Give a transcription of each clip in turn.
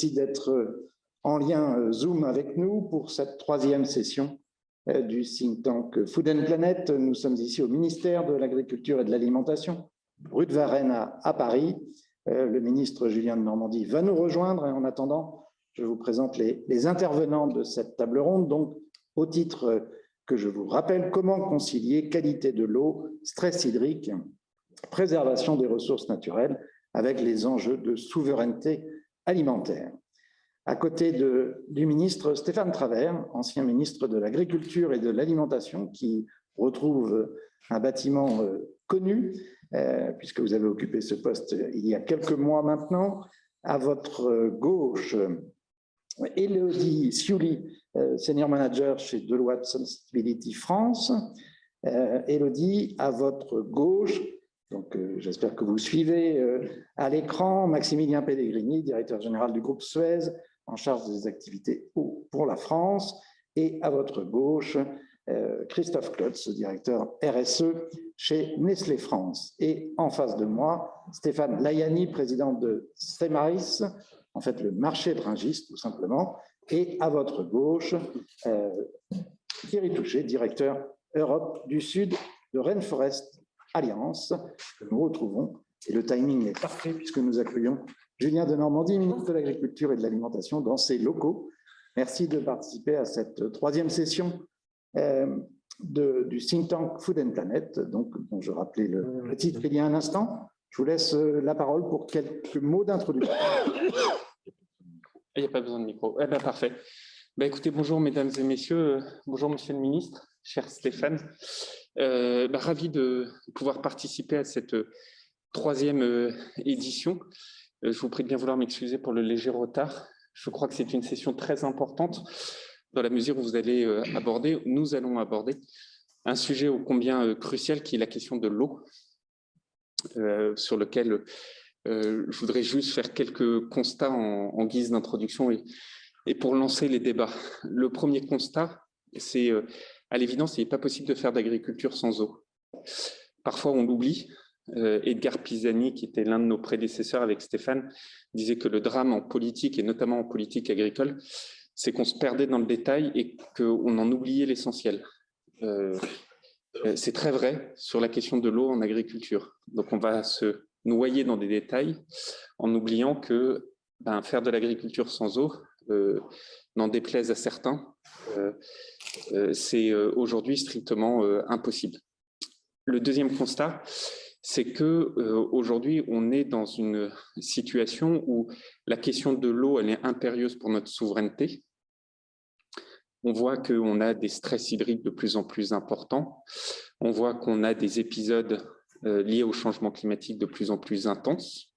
merci d'être en lien Zoom avec nous pour cette troisième session du think tank Food and Planet. Nous sommes ici au ministère de l'Agriculture et de l'Alimentation, rue de Varennes à Paris. Le ministre Julien de Normandie va nous rejoindre. Et en attendant, je vous présente les intervenants de cette table ronde. Donc, au titre que je vous rappelle, comment concilier qualité de l'eau, stress hydrique, préservation des ressources naturelles avec les enjeux de souveraineté alimentaire. À côté du ministre Stéphane Travert, ancien ministre de l'Agriculture et de l'Alimentation, qui retrouve un bâtiment connu, puisque vous avez occupé ce poste il y a quelques mois maintenant. À votre gauche, Élodie Siouli, senior manager chez Deloitte Sustainability France. Élodie, à votre gauche, donc j'espère que vous suivez à l'écran, Maximilien Pellegrini, directeur général du groupe Suez, en charge des activités eau pour la France. Et à votre gauche, Christophe Klotz, directeur RSE chez Nestlé France. Et en face de moi, Stéphane Layani, président de Semaris, en fait le marché de Rungis tout simplement. Et à votre gauche, Thierry Touché, directeur Europe du Sud de Rainforest Alliance, que nous retrouvons. Et le timing est parfait puisque nous accueillons Julien de Normandie, ministre de l'Agriculture et de l'Alimentation, dans ses locaux. Merci de participer à cette troisième session du think tank Food and Planet, donc, dont je rappelais le titre il y a un instant. Je vous laisse la parole pour quelques mots d'introduction. Il n'y a pas besoin de micro. Eh bien, parfait. Écoutez, bonjour mesdames et messieurs, bonjour monsieur le ministre, cher Stéphane. Ravi de pouvoir participer à cette troisième édition. Je vous prie de bien vouloir m'excuser pour le léger retard. Je crois que c'est une session très importante dans la mesure où nous allons aborder un sujet ô combien crucial qui est la question de l'eau, sur lequel je voudrais juste faire quelques constats en guise d'introduction et pour lancer les débats. Le premier constat, c'est à l'évidence, il n'est pas possible de faire d'agriculture sans eau. Parfois, on l'oublie. Edgar Pisani, qui était l'un de nos prédécesseurs avec Stéphane, disait que le drame en politique, et notamment en politique agricole, c'est qu'on se perdait dans le détail et qu'on en oubliait l'essentiel. C'est très vrai sur la question de l'eau en agriculture. Donc on va se noyer dans des détails en oubliant que faire de l'agriculture sans eau, n'en déplaise à certains, c'est aujourd'hui strictement impossible. Le deuxième constat, c'est qu'aujourd'hui, on est dans une situation où la question de l'eau, elle est impérieuse pour notre souveraineté. On voit qu'on a des stress hydriques de plus en plus importants. On voit qu'on a des épisodes liés au changement climatique de plus en plus intenses.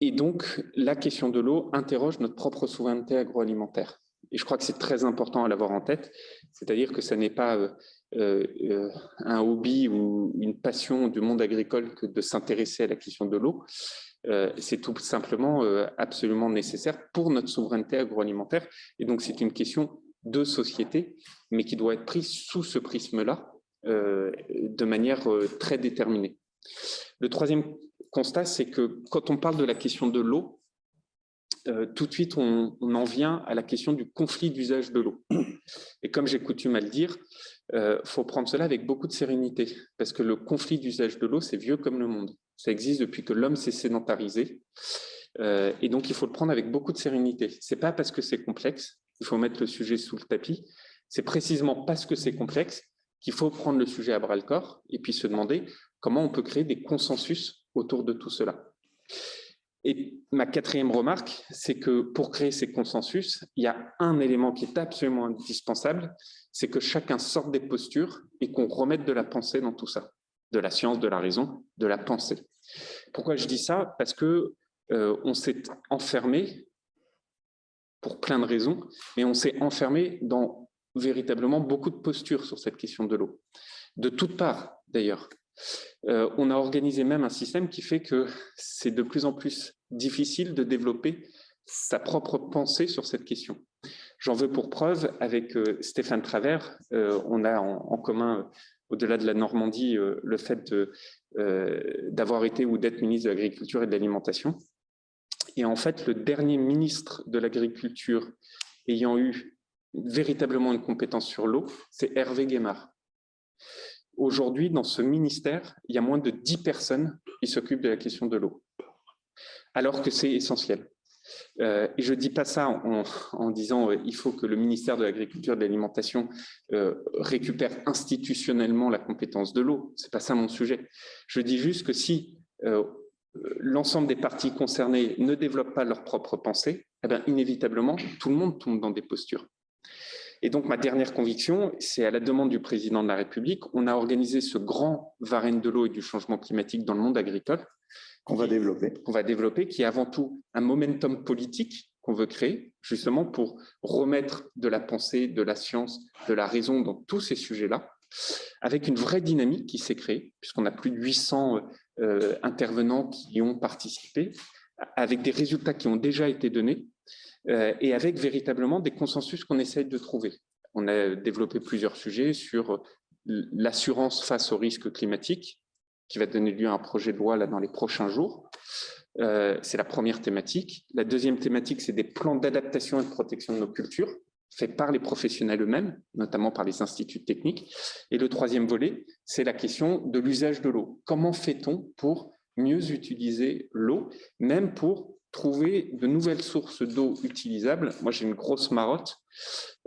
Et donc, la question de l'eau interroge notre propre souveraineté agroalimentaire. Et je crois que c'est très important à l'avoir en tête, c'est-à-dire que ça n'est pas un hobby ou une passion du monde agricole que de s'intéresser à la question de l'eau. C'est tout simplement absolument nécessaire pour notre souveraineté agroalimentaire. Et donc, c'est une question de société, mais qui doit être prise sous ce prisme-là de manière très déterminée. Le troisième constat, c'est que quand on parle de la question de l'eau, tout de suite, on en vient à la question du conflit d'usage de l'eau. Et comme j'ai coutume à le dire, faut prendre cela avec beaucoup de sérénité, parce que le conflit d'usage de l'eau, c'est vieux comme le monde. Ça existe depuis que l'homme s'est sédentarisé, et donc il faut le prendre avec beaucoup de sérénité. C'est pas parce que c'est complexe qu'il faut mettre le sujet sous le tapis, c'est précisément parce que c'est complexe qu'il faut prendre le sujet à bras-le-corps et puis se demander comment on peut créer des consensus autour de tout cela. Et ma quatrième remarque, c'est que pour créer ces consensus, il y a un élément qui est absolument indispensable, c'est que chacun sorte des postures et qu'on remette de la pensée dans tout ça, de la science, de la raison, de la pensée. Pourquoi je dis ça? Parce que on s'est enfermé, pour plein de raisons, mais on s'est enfermé dans véritablement beaucoup de postures sur cette question de l'eau, de toutes parts d'ailleurs. On a organisé même un système qui fait que c'est de plus en plus difficile de développer sa propre pensée sur cette question. J'en veux pour preuve, avec Stéphane Travert, on a en commun, au-delà de la Normandie, le fait d'avoir été ou d'être ministre de l'Agriculture et de l'Alimentation. Et en fait, le dernier ministre de l'Agriculture ayant eu véritablement une compétence sur l'eau, c'est Hervé Guémard. Aujourd'hui, dans ce ministère, il y a moins de 10 personnes qui s'occupent de la question de l'eau, alors que c'est essentiel. Et je ne dis pas ça en disant il faut que le ministère de l'Agriculture et de l'Alimentation récupère institutionnellement la compétence de l'eau. Ce n'est pas ça mon sujet. Je dis juste que si l'ensemble des parties concernées ne développent pas leur propre pensée, eh bien, inévitablement, tout le monde tombe dans des postures. Et donc, ma dernière conviction, c'est à la demande du président de la République, on a organisé ce grand Varenne de l'eau et du changement climatique dans le monde agricole, qu'on va développer, qui est avant tout un momentum politique qu'on veut créer, justement pour remettre de la pensée, de la science, de la raison dans tous ces sujets-là, avec une vraie dynamique qui s'est créée, puisqu'on a plus de 800 intervenants qui y ont participé, avec des résultats qui ont déjà été donnés, et avec véritablement des consensus qu'on essaye de trouver. On a développé plusieurs sujets sur l'assurance face aux risques climatiques, qui va donner lieu à un projet de loi là, dans les prochains jours. C'est la première thématique. La deuxième thématique, c'est des plans d'adaptation et de protection de nos cultures, faits par les professionnels eux-mêmes, notamment par les instituts techniques. Et le troisième volet, c'est la question de l'usage de l'eau. Comment fait-on pour mieux utiliser l'eau, même pour trouver de nouvelles sources d'eau utilisables? Moi, j'ai une grosse marotte,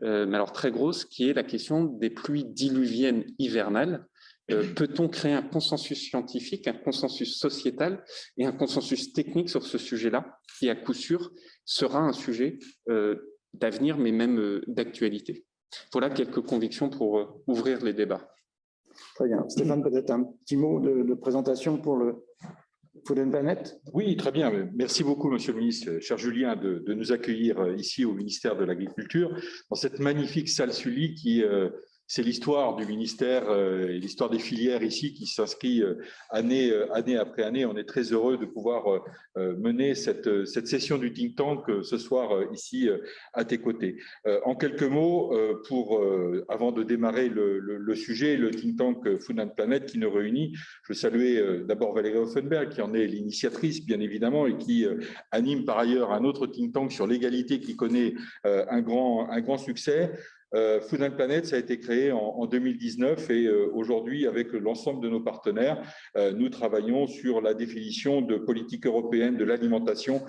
mais alors très grosse, qui est la question des pluies diluviennes hivernales. Peut-on créer un consensus scientifique, un consensus sociétal et un consensus technique sur ce sujet-là, qui à coup sûr sera un sujet d'avenir, mais même d'actualité. Voilà quelques convictions pour ouvrir les débats. Très bien. Stéphane, peut-être un petit mot de présentation pour le Food & Planet? Oui, très bien. Merci beaucoup, Monsieur le Ministre, cher Julien, de nous accueillir ici au ministère de l'Agriculture, dans cette magnifique salle Sully qui... c'est l'histoire du ministère et l'histoire des filières ici qui s'inscrit année après année. On est très heureux de pouvoir mener cette session du think tank ce soir ici à tes côtés. En quelques mots, avant de démarrer le sujet, le think tank Food & Planet qui nous réunit, je veux saluer d'abord Valérie Offenberg qui en est l'initiatrice bien évidemment et qui anime par ailleurs un autre think tank sur l'égalité qui connaît un grand succès. Food & Planet, ça a été créé en 2019 et aujourd'hui, avec l'ensemble de nos partenaires, nous travaillons sur la définition de politique européenne de l'alimentation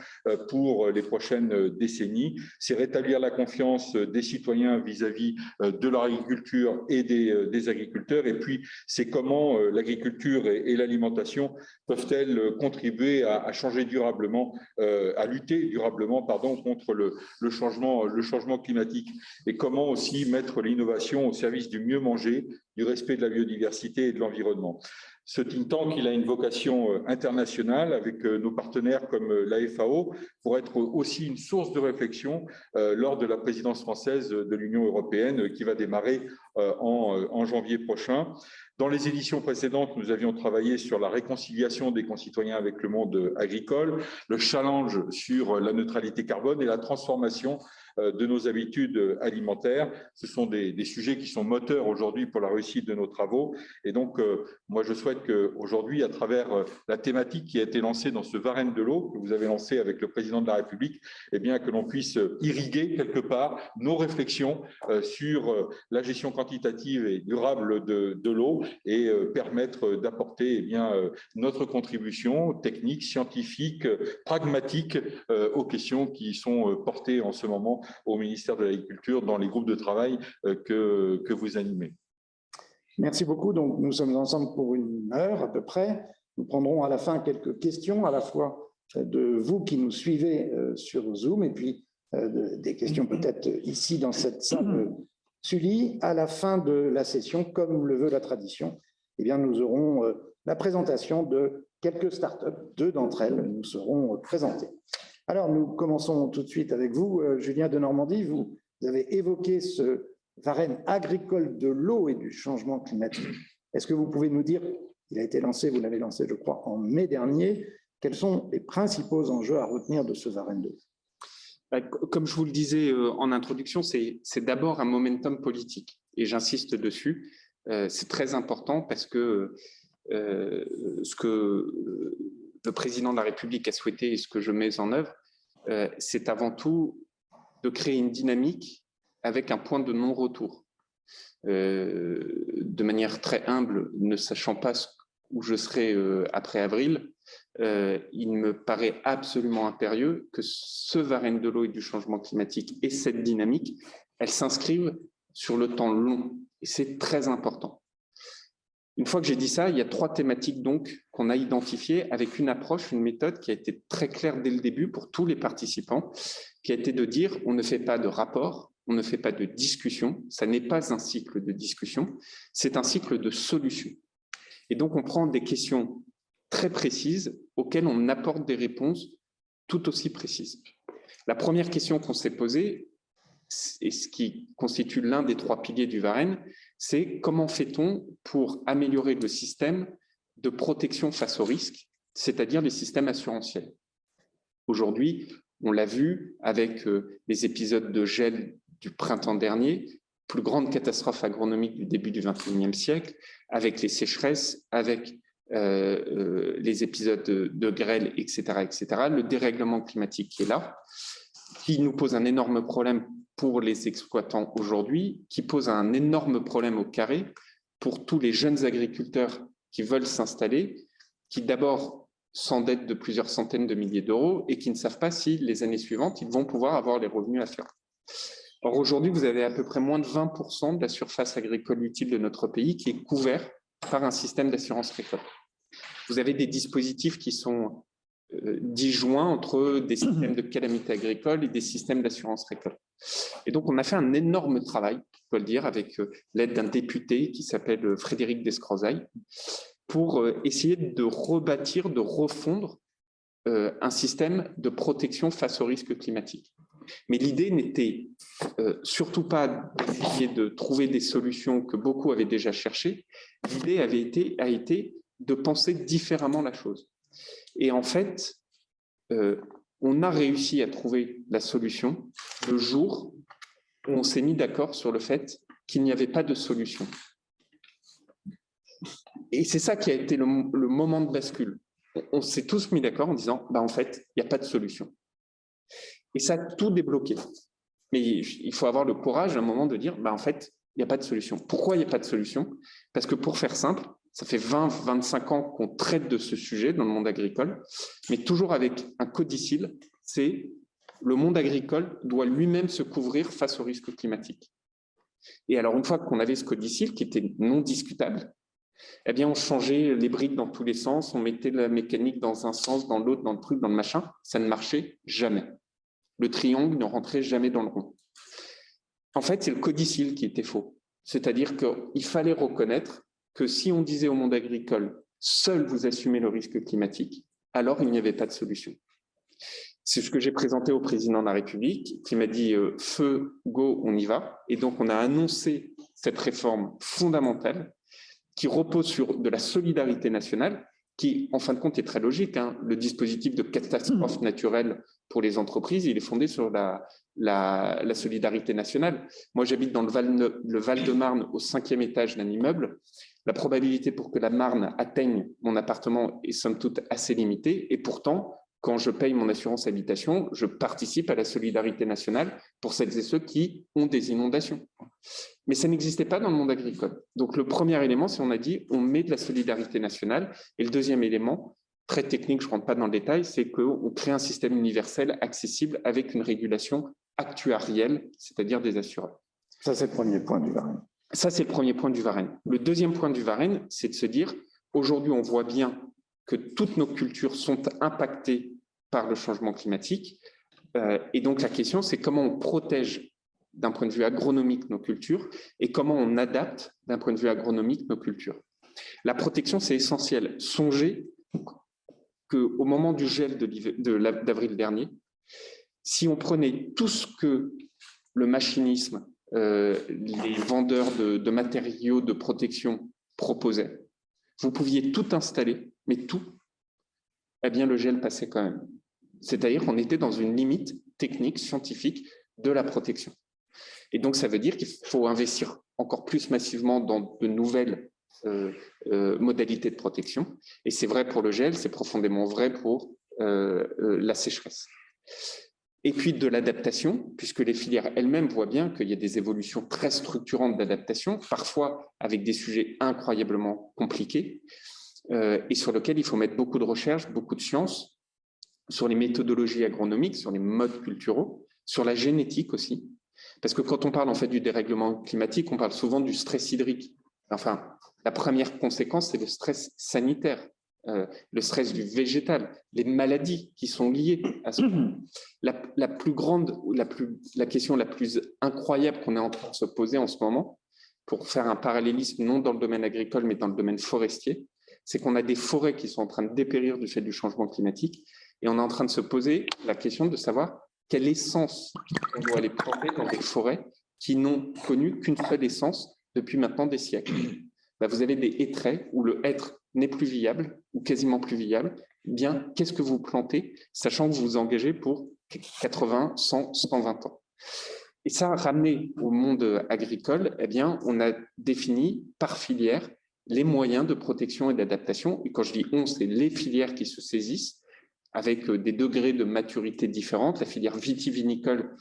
pour les prochaines décennies. C'est rétablir la confiance des citoyens vis-à-vis de leur agriculture et des agriculteurs. Et puis, c'est comment l'agriculture et l'alimentation peuvent-elles contribuer à changer durablement, à lutter durablement, contre le changement climatique et comment aussi mettre l'innovation au service du mieux manger, du respect de la biodiversité et de l'environnement. Ce think tank, il a une vocation internationale avec nos partenaires comme la FAO pour être aussi une source de réflexion lors de la présidence française de l'Union européenne qui va démarrer en janvier prochain. Dans les éditions précédentes, nous avions travaillé sur la réconciliation des concitoyens avec le monde agricole, le challenge sur la neutralité carbone et la transformation de nos habitudes alimentaires. Ce sont des sujets qui sont moteurs aujourd'hui pour la réussite de nos travaux. Et donc, moi, je souhaite qu'aujourd'hui, à travers la thématique qui a été lancée dans ce Varenne de l'eau, que vous avez lancé avec le président de la République, eh bien, que l'on puisse irriguer quelque part nos réflexions sur la gestion quantitative et durable de l'eau et permettre d'apporter eh bien, notre contribution technique, scientifique, pragmatique aux questions qui sont portées en ce moment au ministère de l'Agriculture dans les groupes de travail que vous animez. Merci beaucoup. Donc, nous sommes ensemble pour une heure à peu près. Nous prendrons à la fin quelques questions, à la fois de vous qui nous suivez sur Zoom et puis des questions peut-être ici dans cette salle Sully. À la fin de la session, comme le veut la tradition, eh bien, nous aurons la présentation de quelques startups. 2 d'entre elles nous seront présentées. Alors, nous commençons tout de suite avec vous, Julien Denormandie. Vous avez évoqué ce Varenne agricole de l'eau et du changement climatique. Est-ce que vous pouvez nous dire, il a été lancé, vous l'avez lancé, je crois, en mai dernier, quels sont les principaux enjeux à retenir de ce Varenne de l'eau? Comme je vous le disais en introduction, c'est d'abord un momentum politique, et j'insiste dessus. C'est très important parce que ce que le président de la République a souhaité et ce que je mets en œuvre, c'est avant tout de créer une dynamique avec un point de non-retour. De manière très humble, ne sachant pas où je serai après avril, il me paraît absolument impérieux que ce Varenne de l'eau et du changement climatique et cette dynamique, elles s'inscrivent sur le temps long. Et c'est très important. Une fois que j'ai dit ça, il y a 3 thématiques donc qu'on a identifiées avec une approche, une méthode qui a été très claire dès le début pour tous les participants, qui a été de dire on ne fait pas de rapport, on ne fait pas de discussion, ça n'est pas un cycle de discussion, c'est un cycle de solution. Et donc on prend des questions très précises auxquelles on apporte des réponses tout aussi précises. La première question qu'on s'est posée, et ce qui constitue l'un des 3 piliers du Varenne, c'est comment fait-on pour améliorer le système de protection face au risque, c'est-à-dire les systèmes assurantiels. Aujourd'hui, on l'a vu avec les épisodes de gel du printemps dernier, plus grande catastrophe agronomique du début du XXIe siècle, avec les sécheresses, avec les épisodes de grêle, etc., etc., le dérèglement climatique qui est là, qui nous pose un énorme problème pour les exploitants aujourd'hui, qui pose un énorme problème au carré pour tous les jeunes agriculteurs qui veulent s'installer, qui d'abord s'endettent de plusieurs centaines de milliers d'euros et qui ne savent pas si les années suivantes, ils vont pouvoir avoir les revenus à faire. Or, aujourd'hui, vous avez à peu près moins de 20% de la surface agricole utile de notre pays qui est couvert par un système d'assurance récolte. Vous avez des dispositifs qui sont disjoints entre des systèmes de calamité agricole et des systèmes d'assurance récolte. Et donc, on a fait un énorme travail, je peux le dire, avec l'aide d'un député qui s'appelle Frédéric Descrozaille, pour essayer de rebâtir, de refondre un système de protection face aux risques climatiques. Mais l'idée n'était surtout pas d'essayer de trouver des solutions que beaucoup avaient déjà cherchées. L'idée a été de penser différemment la chose. Et en fait, on a réussi à trouver la solution le jour où on s'est mis d'accord sur le fait qu'il n'y avait pas de solution. Et c'est ça qui a été le moment de bascule. On s'est tous mis d'accord en disant, en fait, il n'y a pas de solution. Et ça a tout débloqué. Mais il faut avoir le courage à un moment de dire, en fait, il n'y a pas de solution. Pourquoi il n'y a pas de solution? Parce que pour faire simple, ça fait 20-25 ans qu'on traite de ce sujet dans le monde agricole, mais toujours avec un codicile, c'est le monde agricole doit lui-même se couvrir face aux risques climatiques. Et alors, une fois qu'on avait ce codicile qui était non discutable, eh bien, on changeait les briques dans tous les sens, on mettait la mécanique dans un sens, dans l'autre, dans le truc, dans le machin. Ça ne marchait jamais. Le triangle ne rentrait jamais dans le rond. En fait, c'est le codicile qui était faux. C'est-à-dire qu'il fallait reconnaître que si on disait au monde agricole « seul vous assumez le risque climatique », alors il n'y avait pas de solution. C'est ce que j'ai présenté au président de la République, qui m'a dit « feu, go, on y va ». Et donc, on a annoncé cette réforme fondamentale qui repose sur de la solidarité nationale, qui, en fin de compte, est très logique. Le dispositif de catastrophe naturelle pour les entreprises, il est fondé sur la solidarité nationale. Moi, j'habite dans le Val-de-Marne, au 5e étage d'un immeuble. La probabilité pour que la Marne atteigne mon appartement est somme toute assez limitée. Et pourtant, quand je paye mon assurance habitation, je participe à la solidarité nationale pour celles et ceux qui ont des inondations. Mais ça n'existait pas dans le monde agricole. Donc, le premier élément, c'est on a dit, on met de la solidarité nationale. Et le deuxième élément, très technique, je ne rentre pas dans le détail, c'est qu'on crée un système universel accessible avec une régulation actuarielle, c'est-à-dire des assureurs. Ça, c'est le premier point du Varenne. Ça, c'est le premier point du Varenne. Le deuxième point du Varenne, c'est de se dire, aujourd'hui, on voit bien que toutes nos cultures sont impactées par le changement climatique. Et donc, la question, c'est comment on protège d'un point de vue agronomique nos cultures et comment on adapte d'un point de vue agronomique nos cultures. La protection, c'est essentiel. Songez qu'au moment du gel d'avril dernier, si on prenait tout ce que le machinisme, les vendeurs de matériaux de protection proposaient, vous pouviez tout installer, mais tout, eh bien le gel passait quand même. C'est-à-dire qu'on était dans une limite technique, scientifique de la protection. Et donc, ça veut dire qu'il faut investir encore plus massivement dans de nouvelles modalités de protection. Et c'est vrai pour le gel, c'est profondément vrai pour la sécheresse. Et puis de l'adaptation, puisque les filières elles-mêmes voient bien qu'il y a des évolutions très structurantes d'adaptation, parfois avec des sujets incroyablement compliqués, et sur lesquels il faut mettre beaucoup de recherche, beaucoup de science, sur les méthodologies agronomiques, sur les modes culturaux, sur la génétique aussi. Parce que quand on parle en fait du dérèglement climatique, on parle souvent du stress hydrique. Enfin, la première conséquence, c'est le stress sanitaire, le stress du végétal, les maladies qui sont liées à ce. La plus grande, la question la plus incroyable qu'on est en train de se poser en ce moment, pour faire un parallélisme non dans le domaine agricole, mais dans le domaine forestier, c'est qu'on a des forêts qui sont en train de dépérir du fait du changement climatique, et on est en train de se poser la question de savoir quelle essence on doit aller planter dans des forêts qui n'ont connu qu'une seule essence depuis maintenant des siècles. Là, vous avez des hêtraies où le hêtre n'est plus viable ou quasiment plus viable. Eh bien, qu'est-ce que vous plantez, sachant que vous vous engagez pour 80, 100, 120 ans? Et ça, ramené au monde agricole, eh bien, on a défini par filière les moyens de protection et d'adaptation. Et quand je dis on, c'est les filières qui se saisissent avec des degrés de maturité différentes. La filière vitivinicole,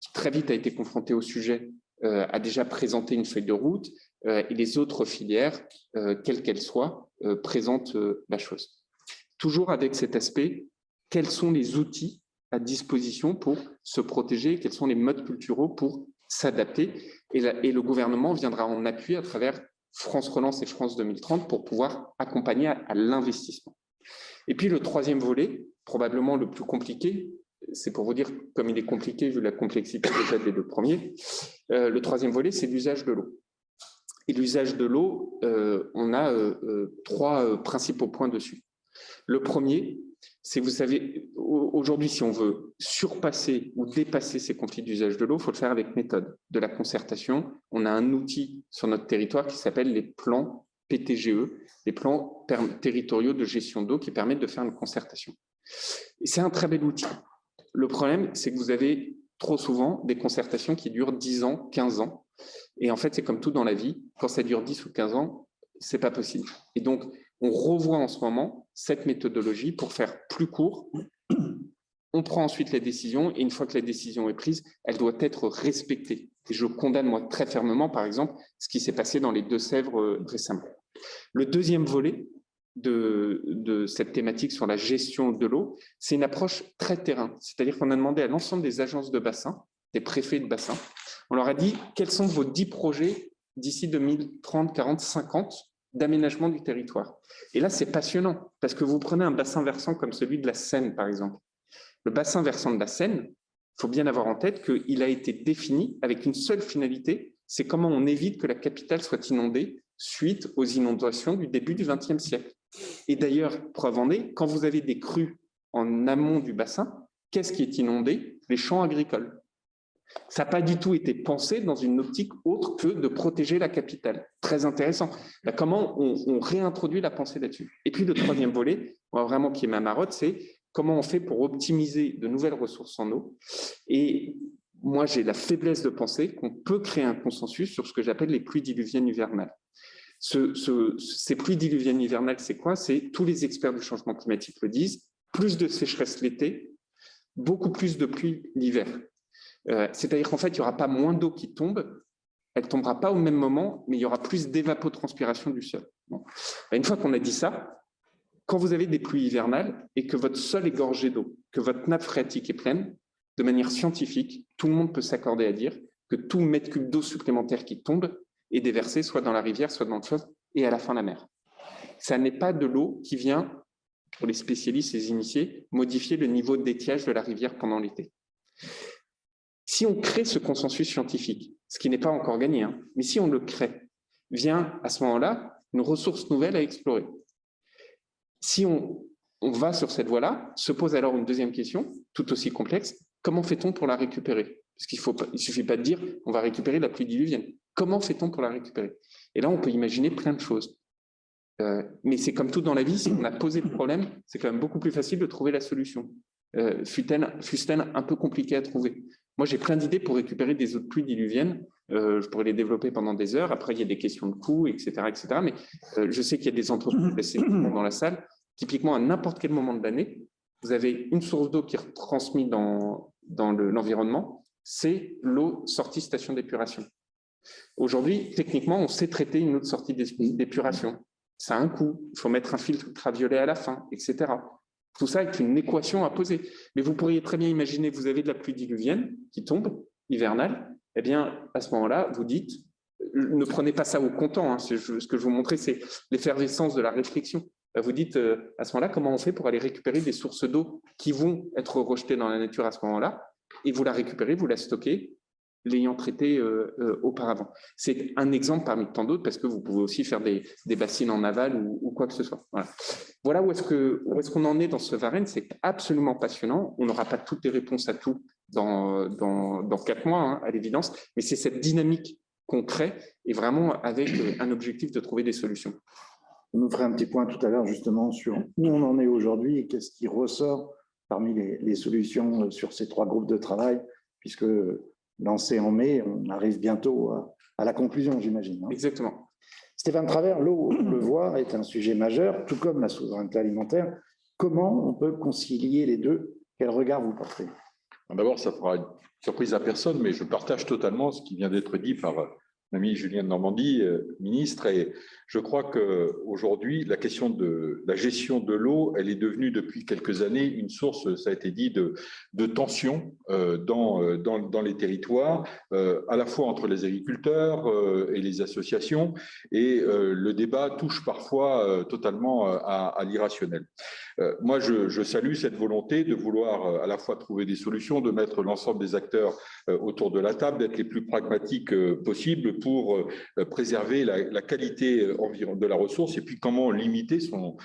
qui très vite a été confrontée au sujet, a déjà présenté une feuille de route, et les autres filières, quelles qu'elles soient, présentent la chose. Toujours avec cet aspect, quels sont les outils à disposition pour se protéger, quels sont les modes culturaux pour s'adapter, et le gouvernement viendra en appui à travers France Relance et France 2030 pour pouvoir accompagner à l'investissement. Et puis le troisième volet, probablement le plus compliqué, c'est pour vous dire comme il est compliqué vu la complexité déjà des deux premiers, le troisième volet, c'est l'usage de l'eau. Et l'usage de l'eau, on a trois principaux points dessus. Le premier, c'est, vous savez, aujourd'hui, si on veut surpasser ou dépasser ces conflits d'usage de l'eau, il faut le faire avec méthode, de la concertation. On a un outil sur notre territoire qui s'appelle les plans PTGE, les plans territoriaux de gestion d'eau qui permettent de faire une concertation. Et c'est un très bel outil. Le problème, c'est que vous avez trop souvent des concertations qui durent 10 ans, 15 ans. Et en fait, c'est comme tout dans la vie, quand ça dure 10 ou 15 ans, c'est pas possible. Et donc, on revoit en ce moment cette méthodologie pour faire plus court. On prend ensuite la décision et une fois que la décision est prise, elle doit être respectée. Et je condamne moi très fermement, par exemple, ce qui s'est passé dans les Deux-Sèvres récemment. Le deuxième volet de cette thématique sur la gestion de l'eau, c'est une approche très terrain. C'est-à-dire qu'on a demandé à l'ensemble des agences de bassin, des préfets de bassin, on leur a dit quels sont vos 10 projets d'ici 2030, 40, 50 d'aménagement du territoire. Et là, c'est passionnant parce que vous prenez un bassin versant comme celui de la Seine, par exemple. Le bassin versant de la Seine, il faut bien avoir en tête qu'il a été défini avec une seule finalité, c'est comment on évite que la capitale soit inondée suite aux inondations du début du XXe siècle. Et d'ailleurs, preuve en est, quand vous avez des crues en amont du bassin, qu'est-ce qui est inondé? Les champs agricoles. Ça n'a pas du tout été pensé dans une optique autre que de protéger la capitale. Très intéressant. Là, comment on réintroduit la pensée là-dessus? Et puis le troisième volet, vraiment qui est ma marotte, c'est comment on fait pour optimiser de nouvelles ressources en eau. Et moi, j'ai la faiblesse de penser qu'on peut créer un consensus sur ce que j'appelle les pluies diluviennes hivernales. Ces pluies diluviennes hivernales, c'est quoi? C'est tous les experts du changement climatique le disent, plus de sécheresse l'été, beaucoup plus de pluie l'hiver. C'est-à-dire qu'en fait, il n'y aura pas moins d'eau qui tombe, elle ne tombera pas au même moment, mais il y aura plus d'évapotranspiration du sol. Bon. Une fois qu'on a dit ça, quand vous avez des pluies hivernales et que votre sol est gorgé d'eau, que votre nappe phréatique est pleine, de manière scientifique, tout le monde peut s'accorder à dire que tout mètre cube d'eau supplémentaire qui tombe est déversé soit dans la rivière, soit dans le fleuve, et à la fin la mer. Ça n'est pas de l'eau qui vient, pour les spécialistes, les initiés, modifier le niveau d'étiage de la rivière pendant l'été. Si on crée ce consensus scientifique, ce qui n'est pas encore gagné, hein, mais si on le crée, vient à ce moment-là une ressource nouvelle à explorer. Si on va sur cette voie-là, se pose alors une deuxième question, tout aussi complexe, comment fait-on pour la récupérer? Parce qu'il ne suffit pas de dire on va récupérer la pluie diluvienne. Comment fait-on pour la récupérer? Et là, on peut imaginer plein de choses. Mais c'est comme tout dans la vie, si on a posé le problème, c'est quand même beaucoup plus facile de trouver la solution. Fût-elle un peu compliquée à trouver. Moi, j'ai plein d'idées pour récupérer des eaux de pluie diluviennes. Je pourrais les développer pendant des heures. Après, il y a des questions de coûts, etc. etc. Mais je sais qu'il y a des entreprises dans la salle. Typiquement, à n'importe quel moment de l'année, vous avez une source d'eau qui est retransmise dans dans l'environnement, c'est l'eau sortie station d'épuration. Aujourd'hui, techniquement, on sait traiter une eau de sortie d'épuration. Ça a un coût, il faut mettre un filtre ultraviolet à la fin, etc. Tout ça est une équation à poser. Mais vous pourriez très bien imaginer, vous avez de la pluie diluvienne qui tombe, hivernale, eh bien, à ce moment-là, vous dites, ne prenez pas ça au comptant, hein, ce que je vous montrais, c'est l'effervescence de la réflexion. Vous dites, à ce moment-là, comment on fait pour aller récupérer des sources d'eau qui vont être rejetées dans la nature à ce moment-là, et vous la récupérez, vous la stockez, l'ayant traité auparavant. C'est un exemple parmi tant d'autres, parce que vous pouvez aussi faire des bassines en aval ou quoi que ce soit. Voilà où est-ce qu'on en est dans ce Varenne. C'est absolument passionnant. On n'aura pas toutes les réponses à tout dans 4 mois, hein, à l'évidence, mais c'est cette dynamique qu'on crée, et vraiment avec un objectif de trouver des solutions. On nous ferait un petit point tout à l'heure justement sur où on en est aujourd'hui et qu'est-ce qui ressort parmi les solutions sur ces 3 groupes de travail, puisque lancé en mai, on arrive bientôt à la conclusion, j'imagine. Hein. Exactement. Stéphane Travers, l'eau, on le voit, est un sujet majeur, tout comme la souveraineté alimentaire. Comment on peut concilier les deux? Quel regard vous portez? D'abord, ça fera une surprise à personne, mais je partage totalement ce qui vient d'être dit par l'ami Julien de Normandie, ministre, et je crois qu'aujourd'hui, la question de la gestion de l'eau, elle est devenue depuis quelques années une source, ça a été dit, de tension dans les territoires, à la fois entre les agriculteurs et les associations, et le débat touche parfois totalement à l'irrationnel. Moi, je salue cette volonté de vouloir à la fois trouver des solutions, de mettre l'ensemble des acteurs autour de la table, d'être les plus pragmatiques possibles pour préserver la qualité de la ressource et puis comment limiter son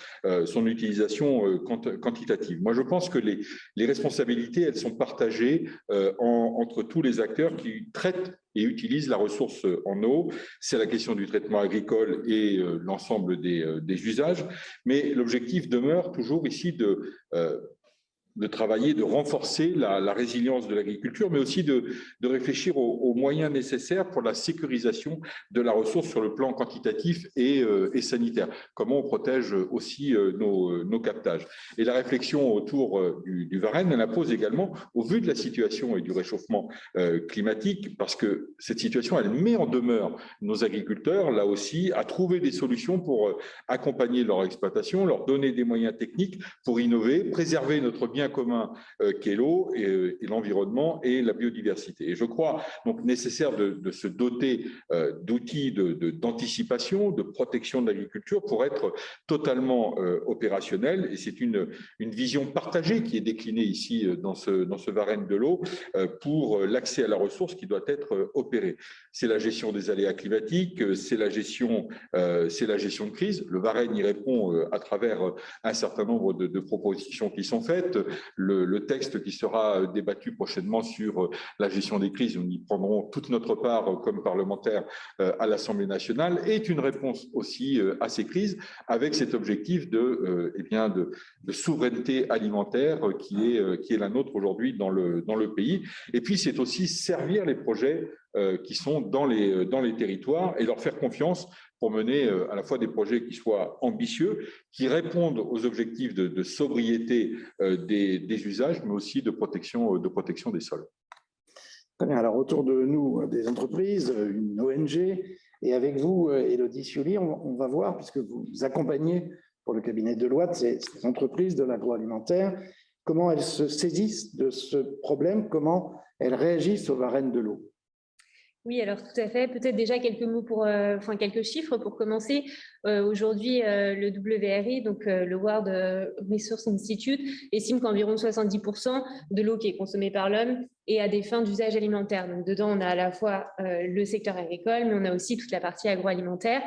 utilisation quantitative. Moi, je pense que les responsabilités, elles sont partagées entre tous les acteurs qui traitent et utilisent la ressource en eau. C'est la question du traitement agricole et l'ensemble des usages. Mais l'objectif demeure toujours ici de travailler, de renforcer la résilience de l'agriculture, mais aussi de réfléchir aux moyens nécessaires pour la sécurisation de la ressource sur le plan quantitatif et sanitaire. Comment on protège aussi nos captages. Et la réflexion autour du Varenne, elle impose également, au vu de la situation et du réchauffement climatique, parce que cette situation, elle met en demeure nos agriculteurs, là aussi, à trouver des solutions pour accompagner leur exploitation, leur donner des moyens techniques pour innover, préserver notre bien commun qu'est l'eau et l'environnement et la biodiversité. Et je crois donc nécessaire de se doter d'outils d'anticipation, de protection de l'agriculture pour être totalement opérationnel. Et c'est une vision partagée qui est déclinée ici dans ce Varenne de l'eau pour l'accès à la ressource qui doit être opérée. C'est la gestion des aléas climatiques, c'est la gestion de crise. Le Varenne y répond à travers un certain nombre de propositions qui sont faites. Le texte qui sera débattu prochainement sur la gestion des crises, nous y prendrons toute notre part comme parlementaires à l'Assemblée nationale, est une réponse aussi à ces crises avec cet objectif de souveraineté alimentaire qui est la nôtre aujourd'hui dans le pays. Et puis, c'est aussi servir les projets qui sont dans les territoires et leur faire confiance pour mener à la fois des projets qui soient ambitieux, qui répondent aux objectifs de sobriété des usages, mais aussi de protection des sols. Très bien. Alors, autour de nous, des entreprises, une ONG, et avec vous, Élodie Cioli, on va voir, puisque vous accompagnez pour le cabinet Deloitte ces entreprises de l'agroalimentaire, comment elles se saisissent de ce problème, comment elles réagissent au Varenne de l'eau. Oui, alors tout à fait. Peut-être déjà quelques mots quelques chiffres pour commencer. Aujourd'hui, le WRI, donc le World Resource Institute, estime qu'environ 70% de l'eau qui est consommée par l'homme est à des fins d'usage alimentaire. Donc dedans, on a à la fois le secteur agricole, mais on a aussi toute la partie agroalimentaire.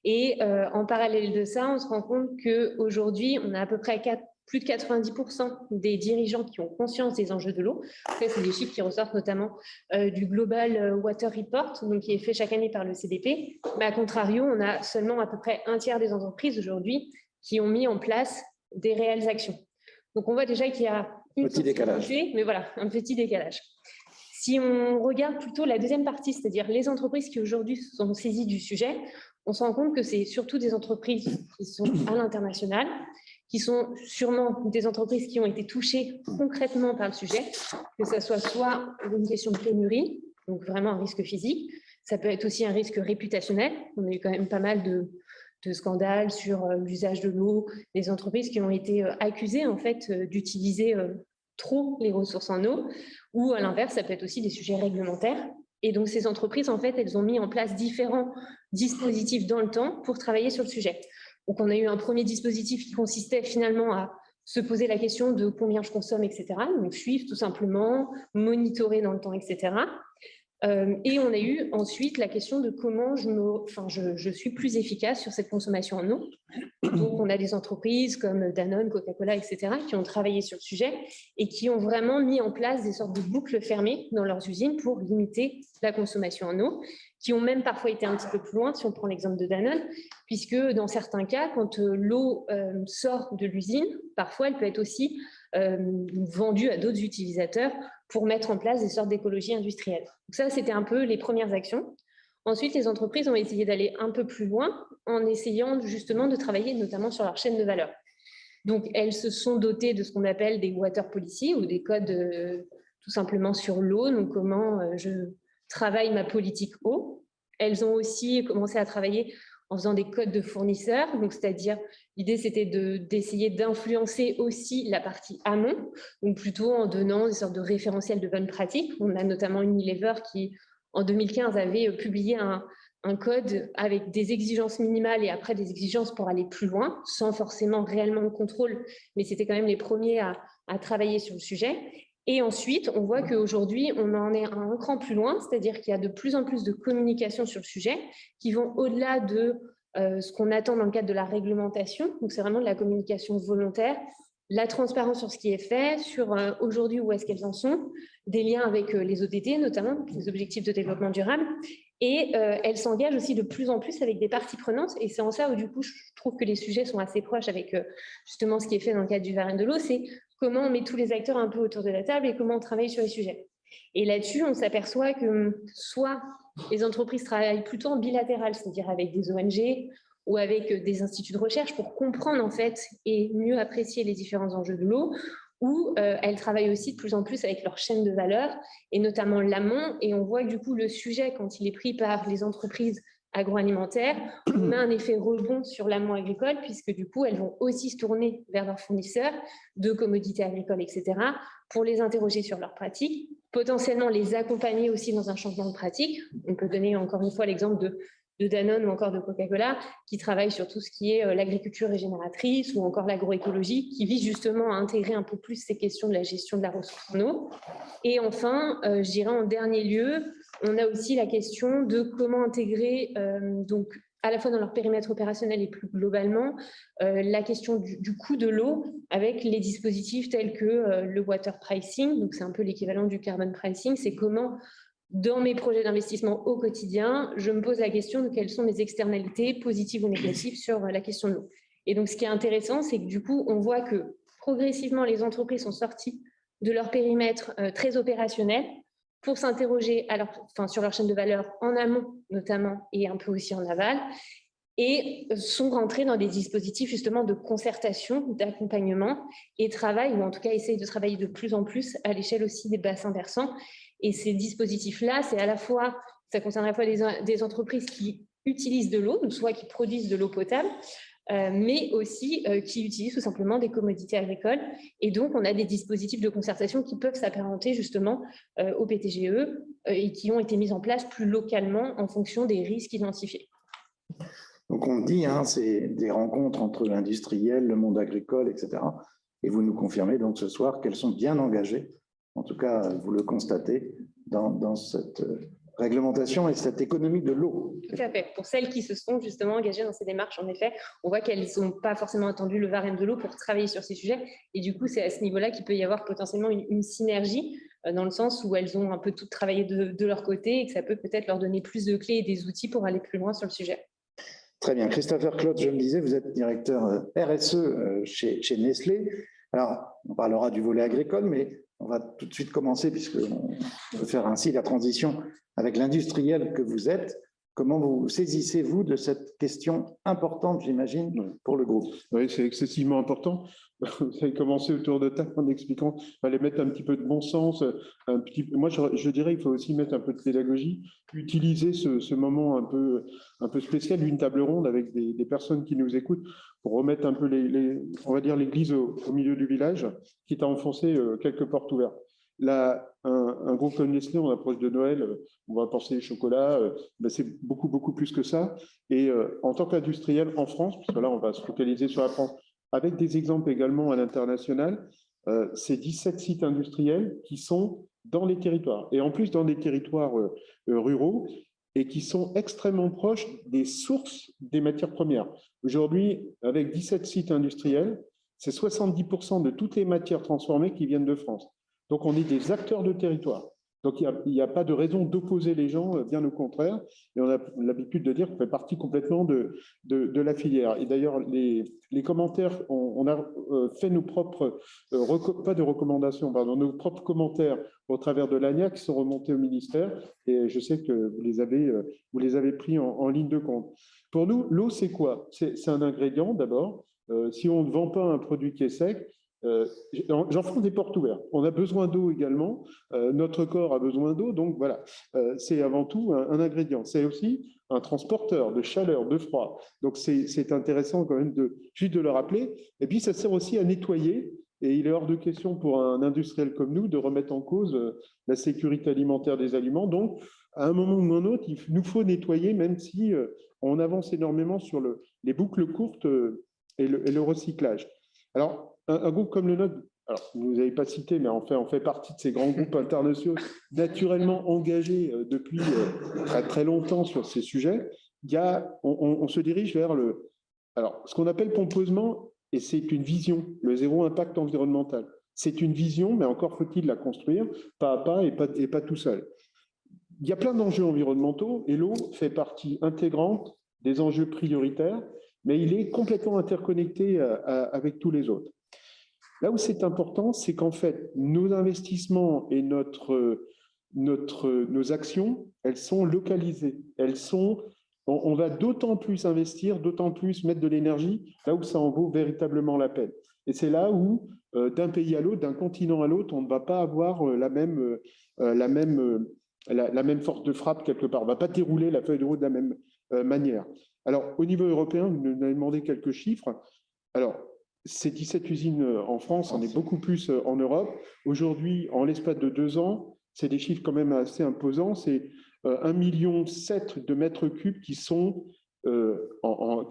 Et en parallèle de ça, on se rend compte qu'aujourd'hui, on a à peu près plus de 90% des dirigeants qui ont conscience des enjeux de l'eau. Ça, c'est des chiffres qui ressortent notamment du Global Water Report, donc qui est fait chaque année par le CDP. Mais à contrario, on a seulement à peu près un tiers des entreprises aujourd'hui qui ont mis en place des réelles actions. Donc, on voit déjà qu'il y a une petit décalage. Mais voilà, un petit décalage. Si on regarde plutôt la deuxième partie, c'est-à-dire les entreprises qui aujourd'hui sont saisies du sujet, on se rend compte que c'est surtout des entreprises qui sont à l'international, qui sont sûrement des entreprises qui ont été touchées concrètement par le sujet, que ce soit une question de pénurie, donc vraiment un risque physique, ça peut être aussi un risque réputationnel. On a eu quand même pas mal de scandales sur l'usage de l'eau, des entreprises qui ont été accusées en fait d'utiliser trop les ressources en eau, ou à l'inverse, ça peut être aussi des sujets réglementaires. Et donc ces entreprises, en fait, elles ont mis en place différents dispositifs dans le temps pour travailler sur le sujet. Donc on a eu un premier dispositif qui consistait finalement à se poser la question de combien je consomme, etc. Donc suivre tout simplement, monitorer dans le temps, etc. Et on a eu ensuite la question de comment je suis plus efficace sur cette consommation en eau. Donc, on a des entreprises comme Danone, Coca-Cola, etc., qui ont travaillé sur le sujet et qui ont vraiment mis en place des sortes de boucles fermées dans leurs usines pour limiter la consommation en eau, qui ont même parfois été un petit peu plus loin, si on prend l'exemple de Danone, puisque dans certains cas, quand l'eau sort de l'usine, parfois elle peut être aussi vendue à d'autres utilisateurs pour mettre en place des sortes d'écologie industrielle. Donc ça, c'était un peu les premières actions. Ensuite, les entreprises ont essayé d'aller un peu plus loin en essayant justement de travailler notamment sur leur chaîne de valeur. Donc, elles se sont dotées de ce qu'on appelle des water policy ou des codes tout simplement sur l'eau, donc comment je travaille ma politique eau. Elles ont aussi commencé à travailler en faisant des codes de fournisseurs, donc c'est-à-dire l'idée c'était d'essayer d'influencer aussi la partie amont, donc plutôt en donnant des sortes de référentiels de bonnes pratiques. On a notamment Unilever qui, en 2015, avait publié un code avec des exigences minimales et après des exigences pour aller plus loin, sans forcément réellement de contrôle, mais c'était quand même les premiers à travailler sur le sujet. Et ensuite, on voit qu'aujourd'hui, on en est un cran plus loin, c'est-à-dire qu'il y a de plus en plus de communication sur le sujet qui vont au-delà de ce qu'on attend dans le cadre de la réglementation. Donc, c'est vraiment de la communication volontaire, la transparence sur ce qui est fait, sur aujourd'hui où est-ce qu'elles en sont, des liens avec les ODD, notamment, les objectifs de développement durable. Et elles s'engagent aussi de plus en plus avec des parties prenantes. Et c'est en ça où, du coup, je trouve que les sujets sont assez proches avec justement ce qui est fait dans le cadre du Varenne de l'eau. C'est comment on met tous les acteurs un peu autour de la table et comment on travaille sur les sujets. Et là-dessus, on s'aperçoit que soit les entreprises travaillent plutôt en bilatéral, c'est-à-dire avec des ONG ou avec des instituts de recherche pour comprendre en fait et mieux apprécier les différents enjeux de l'eau, ou elles travaillent aussi de plus en plus avec leur chaîne de valeur et notamment l'amont. Et on voit que du coup, le sujet, quand il est pris par les entreprises agroalimentaires, on a un effet rebond sur l'amont agricole, puisque du coup, elles vont aussi se tourner vers leurs fournisseurs de commodités agricoles, etc., pour les interroger sur leurs pratiques, potentiellement les accompagner aussi dans un changement de pratique. On peut donner encore une fois l'exemple de Danone ou encore de Coca-Cola, qui travaillent sur tout ce qui est l'agriculture régénératrice ou encore l'agroécologie, qui vise justement à intégrer un peu plus ces questions de la gestion de la ressource en eau. Et enfin, je dirais en dernier lieu, on a aussi la question de comment intégrer, donc à la fois dans leur périmètre opérationnel et plus globalement, la question du coût de l'eau avec les dispositifs tels que le water pricing, donc c'est un peu l'équivalent du carbon pricing, c'est comment, dans mes projets d'investissement au quotidien, je me pose la question de quelles sont mes externalités positives ou négatives sur la question de l'eau. Et donc, ce qui est intéressant, c'est que du coup, on voit que progressivement, les entreprises sont sorties de leur périmètre très opérationnel pour s'interroger sur leur chaîne de valeur en amont notamment et un peu aussi en aval, et sont rentrées dans des dispositifs justement de concertation, d'accompagnement et travaillent, ou en tout cas essayent de travailler de plus en plus à l'échelle aussi des bassins versants. Et ces dispositifs-là, c'est à la fois, ça concerne à la fois des entreprises qui utilisent de l'eau, soit qui produisent de l'eau potable, mais aussi qui utilisent tout simplement des commodités agricoles. Et donc, on a des dispositifs de concertation qui peuvent s'apparenter justement au PTGE et qui ont été mis en place plus localement en fonction des risques identifiés. Donc, on dit, c'est des rencontres entre l'industriel, le monde agricole, etc. Et vous nous confirmez donc ce soir qu'elles sont bien engagées, en tout cas, vous le constatez, dans cette réglementation et cette économie de l'eau. Tout à fait. Pour celles qui se sont justement engagées dans ces démarches, en effet, on voit qu'elles n'ont pas forcément attendu le Varenne de l'eau pour travailler sur ces sujets. Et du coup, c'est à ce niveau-là qu'il peut y avoir potentiellement une synergie, dans le sens où elles ont un peu tout travaillé de leur côté et que ça peut peut-être leur donner plus de clés et des outils pour aller plus loin sur le sujet. Très bien. Christopher Claude, je me disais, vous êtes directeur RSE chez Nestlé. Alors, on parlera du volet agricole, mais on va tout de suite commencer, puisqu'on peut faire ainsi la transition avec l'industriel que vous êtes. Comment vous saisissez-vous de cette question importante, j'imagine, pour le groupe? Oui, c'est excessivement important. Vous avez commencé autour de table en expliquant qu'il fallait mettre un petit peu de bon sens. Moi, je dirais qu'il faut aussi mettre un peu de pédagogie, utiliser ce moment un peu spécial d'une table ronde avec des personnes qui nous écoutent pour remettre un peu, on va dire, l'église au milieu du village, quitte à enfoncer quelques portes ouvertes. Là, un groupe comme Nestlé, on approche de Noël, on va penser chocolat, ben c'est beaucoup, beaucoup plus que ça. Et en tant qu'industriel en France, parce que là, on va se focaliser sur la France, avec des exemples également à l'international, c'est 17 sites industriels qui sont dans les territoires, et en plus dans des territoires ruraux, et qui sont extrêmement proches des sources des matières premières. Aujourd'hui, avec 17 sites industriels, c'est 70% de toutes les matières transformées qui viennent de France. Donc, on est des acteurs de territoire. Donc, il n'y a pas de raison d'opposer les gens, bien au contraire. Et on a l'habitude de dire qu'on fait partie complètement de la filière. Et d'ailleurs, les commentaires, on a fait nos propres, pas de recommandations, pardon, nos propres commentaires au travers de l'ANIA qui sont remontés au ministère. Et je sais que vous les avez pris en ligne de compte. Pour nous, l'eau, c'est quoi? C'est un ingrédient, d'abord. Si on ne vend pas un produit qui est sec, j'enfonce des portes ouvertes. On a besoin d'eau également. Notre corps a besoin d'eau. Donc voilà, c'est avant tout un ingrédient. C'est aussi un transporteur de chaleur, de froid. Donc c'est intéressant quand même juste de le rappeler. Et puis ça sert aussi à nettoyer. Et il est hors de question pour un industriel comme nous de remettre en cause la sécurité alimentaire des aliments. Donc, à un moment ou un autre, il nous faut nettoyer, même si on avance énormément sur les boucles courtes et le recyclage. Alors, un groupe comme le nôtre, alors vous ne nous avez pas cité, mais on fait partie de ces grands groupes internationaux naturellement engagés depuis très, très longtemps sur ces sujets. On se dirige vers ce qu'on appelle pompeusement, et c'est une vision, le zéro impact environnemental. C'est une vision, mais encore faut-il la construire pas à pas et pas tout seul. Il y a plein d'enjeux environnementaux et l'eau fait partie intégrante des enjeux prioritaires, mais il est complètement interconnecté avec tous les autres. Là où c'est important, c'est qu'en fait, nos investissements et nos actions, elles sont localisées. On va d'autant plus investir, d'autant plus mettre de l'énergie là où ça en vaut véritablement la peine. Et c'est là où, d'un pays à l'autre, d'un continent à l'autre, on ne va pas avoir la même force de frappe quelque part. On ne va pas dérouler la feuille de route de la même manière. Alors, au niveau européen, vous nous avez demandé quelques chiffres. Alors, c'est 17 usines en France, on est beaucoup plus en Europe. Aujourd'hui, en l'espace de 2 ans, c'est des chiffres quand même assez imposants. C'est 1,7 million de mètres cubes qui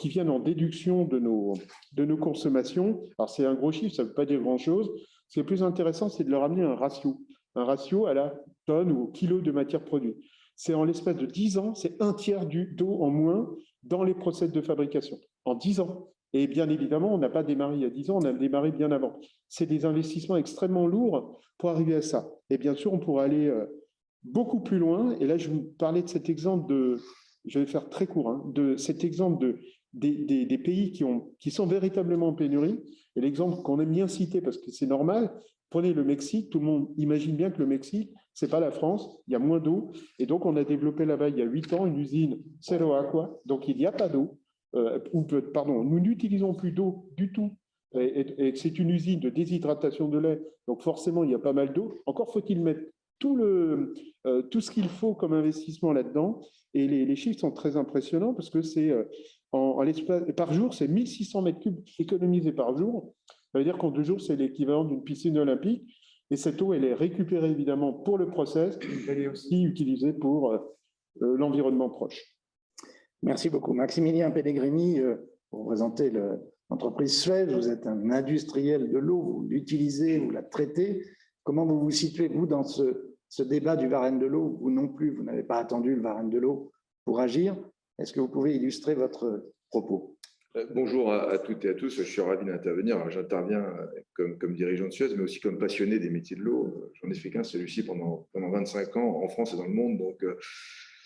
viennent en déduction de nos consommations. Alors, c'est un gros chiffre, ça ne veut pas dire grand-chose. Ce qui est plus intéressant, c'est de leur amener un ratio à la tonne ou au kilo de matière produite. C'est en l'espace de 10 ans, c'est 1/3 d'eau en moins dans les process de fabrication. En 10 ans. Et bien évidemment, on n'a pas démarré il y a 10 ans, on a démarré bien avant. C'est des investissements extrêmement lourds pour arriver à ça. Et bien sûr, on pourrait aller beaucoup plus loin. Et là, je vais vous parler de cet exemple je vais faire très court, de cet exemple des pays qui sont véritablement en pénurie. Et l'exemple qu'on aime bien citer parce que c'est normal, prenez le Mexique, tout le monde imagine bien que le Mexique, ce n'est pas la France, il y a moins d'eau. Et donc, on a développé là-bas il y a 8 ans une usine Zero Aqua, donc il n'y a pas d'eau. Nous n'utilisons plus d'eau du tout. Et c'est une usine de déshydratation de lait, donc forcément, il y a pas mal d'eau. Encore faut-il mettre tout ce qu'il faut comme investissement là-dedans. Et les chiffres sont très impressionnants parce que c'est par jour, c'est 1600 mètres cubes économisés par jour. Ça veut dire qu'en 2 jours, c'est l'équivalent d'une piscine olympique. Et cette eau, elle est récupérée évidemment pour le process. Elle est aussi utilisée pour l'environnement proche. Merci beaucoup. Maximilien Pellegrini, vous représentez l'entreprise Suez, vous êtes un industriel de l'eau, vous l'utilisez, vous la traitez. Comment vous vous situez, vous, dans ce débat du Varenne de l'eau? Vous non plus, vous n'avez pas attendu le Varenne de l'eau pour agir. Est-ce que vous pouvez illustrer votre propos? Bonjour à toutes et à tous, je suis ravi d'intervenir. J'interviens comme dirigeant de Suez, mais aussi comme passionné des métiers de l'eau. J'en ai fait qu'un, celui-ci, pendant 25 ans en France et dans le monde. Donc,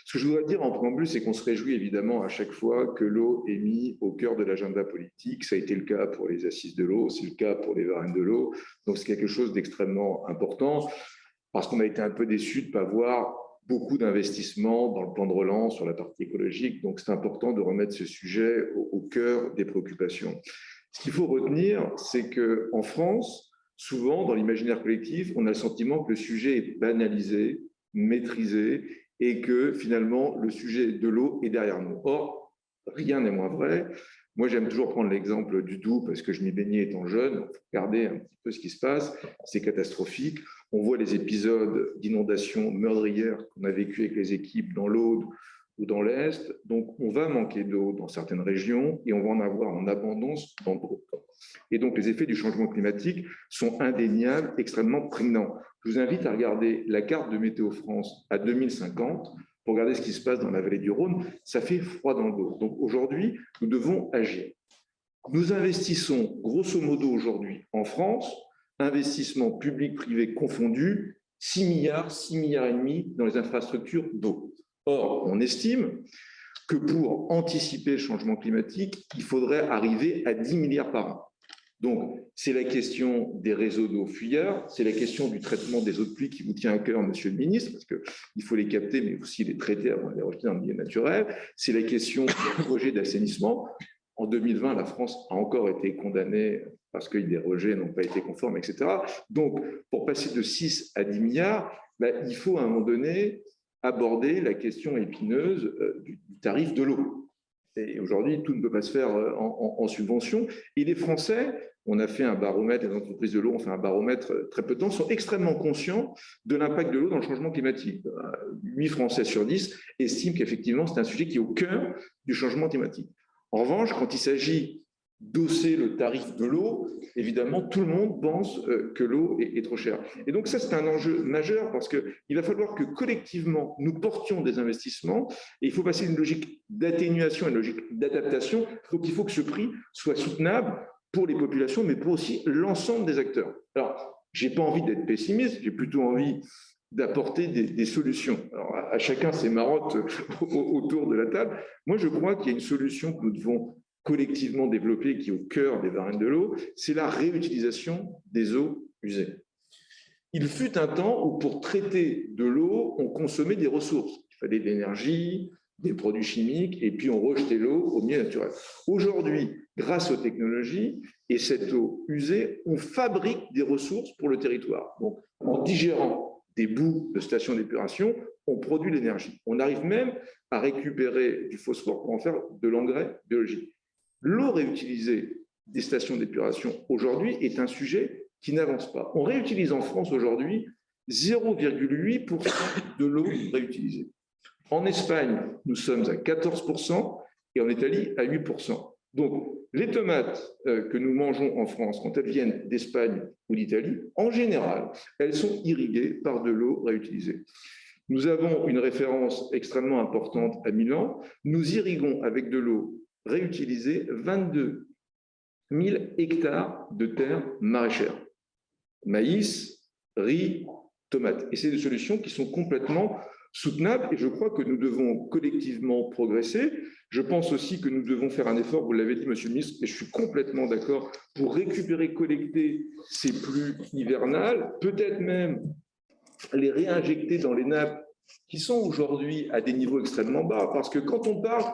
ce que je voudrais dire en préambule, c'est qu'on se réjouit évidemment à chaque fois que l'eau est mise au cœur de l'agenda politique. Ça a été le cas pour les assises de l'eau, c'est le cas pour les Varennes de l'eau. Donc, c'est quelque chose d'extrêmement important parce qu'on a été un peu déçus de ne pas voir beaucoup d'investissements dans le plan de relance sur la partie écologique. Donc, c'est important de remettre ce sujet au cœur des préoccupations. Ce qu'il faut retenir, c'est qu'en France, souvent, dans l'imaginaire collectif, on a le sentiment que le sujet est banalisé, maîtrisé, et que finalement, le sujet de l'eau est derrière nous. Or, rien n'est moins vrai. Moi, j'aime toujours prendre l'exemple du Doubs parce que je m'y baignais étant jeune. Regardez un petit peu ce qui se passe. C'est catastrophique. On voit les épisodes d'inondations meurtrières qu'on a vécu avec les équipes dans l'Aude ou dans l'Est. Donc, on va manquer d'eau dans certaines régions et on va en avoir en abondance dans d'autres. Et donc, les effets du changement climatique sont indéniables, extrêmement prégnants. Je vous invite à regarder la carte de Météo France à 2050 pour regarder ce qui se passe dans la vallée du Rhône. Ça fait froid dans le dos. Donc, aujourd'hui, nous devons agir. Nous investissons, grosso modo, aujourd'hui, en France, investissement public-privé confondu, 6 milliards et demi dans les infrastructures d'eau. Or, on estime que pour anticiper le changement climatique, il faudrait arriver à 10 milliards par an. Donc, c'est la question des réseaux d'eau fuyards, c'est la question du traitement des eaux de pluie qui vous tient à cœur, monsieur le ministre, parce qu'il faut les capter, mais aussi les traiter avant de les rejeter dans le milieu naturel. C'est la question des projets d'assainissement. En 2020, la France a encore été condamnée parce que des rejets n'ont pas été conformes, etc. Donc, pour passer de 6 à 10 milliards, il faut à un moment donné aborder la question épineuse du tarif de l'eau. Et aujourd'hui, tout ne peut pas se faire en subvention. Et les Français, on a fait un baromètre, les entreprises de l'eau ont fait un baromètre très peu de temps, sont extrêmement conscients de l'impact de l'eau dans le changement climatique. 8 Français sur 10 estiment qu'effectivement, c'est un sujet qui est au cœur du changement climatique. En revanche, quand il s'agit d'osser le tarif de l'eau, évidemment, tout le monde pense que l'eau est trop chère. Et donc ça, c'est un enjeu majeur parce qu'il va falloir que collectivement, nous portions des investissements et il faut passer d'une logique d'atténuation à une logique d'adaptation. Donc il faut que ce prix soit soutenable pour les populations, mais pour aussi l'ensemble des acteurs. Alors, je n'ai pas envie d'être pessimiste, j'ai plutôt envie d'apporter des solutions. Alors, à chacun ses marottes autour de la table. Moi, je crois qu'il y a une solution que nous devons collectivement développée, qui est au cœur des varennes de l'eau, c'est la réutilisation des eaux usées. Il fut un temps où, pour traiter de l'eau, on consommait des ressources. Il fallait de l'énergie, des produits chimiques, et puis on rejetait l'eau au milieu naturel. Aujourd'hui, grâce aux technologies et cette eau usée, on fabrique des ressources pour le territoire. Donc, en digérant des boues de stations d'épuration, on produit l'énergie. On arrive même à récupérer du phosphore pour en faire de l'engrais biologique. L'eau réutilisée des stations d'épuration aujourd'hui est un sujet qui n'avance pas. On réutilise en France aujourd'hui 0,8% de l'eau réutilisée. En Espagne, nous sommes à 14% et en Italie à 8%. Donc, les tomates que nous mangeons en France, quand elles viennent d'Espagne ou d'Italie, en général, elles sont irriguées par de l'eau réutilisée. Nous avons une référence extrêmement importante à Milan. Nous irriguons avec de l'eau réutilisée 22 000 hectares de terres maraîchères. Maïs, riz, tomates. Et c'est des solutions qui sont complètement soutenables et je crois que nous devons collectivement progresser. Je pense aussi que nous devons faire un effort, vous l'avez dit, monsieur le ministre, et je suis complètement d'accord, pour récupérer, collecter ces pluies hivernales, peut-être même les réinjecter dans les nappes qui sont aujourd'hui à des niveaux extrêmement bas, parce que quand on parle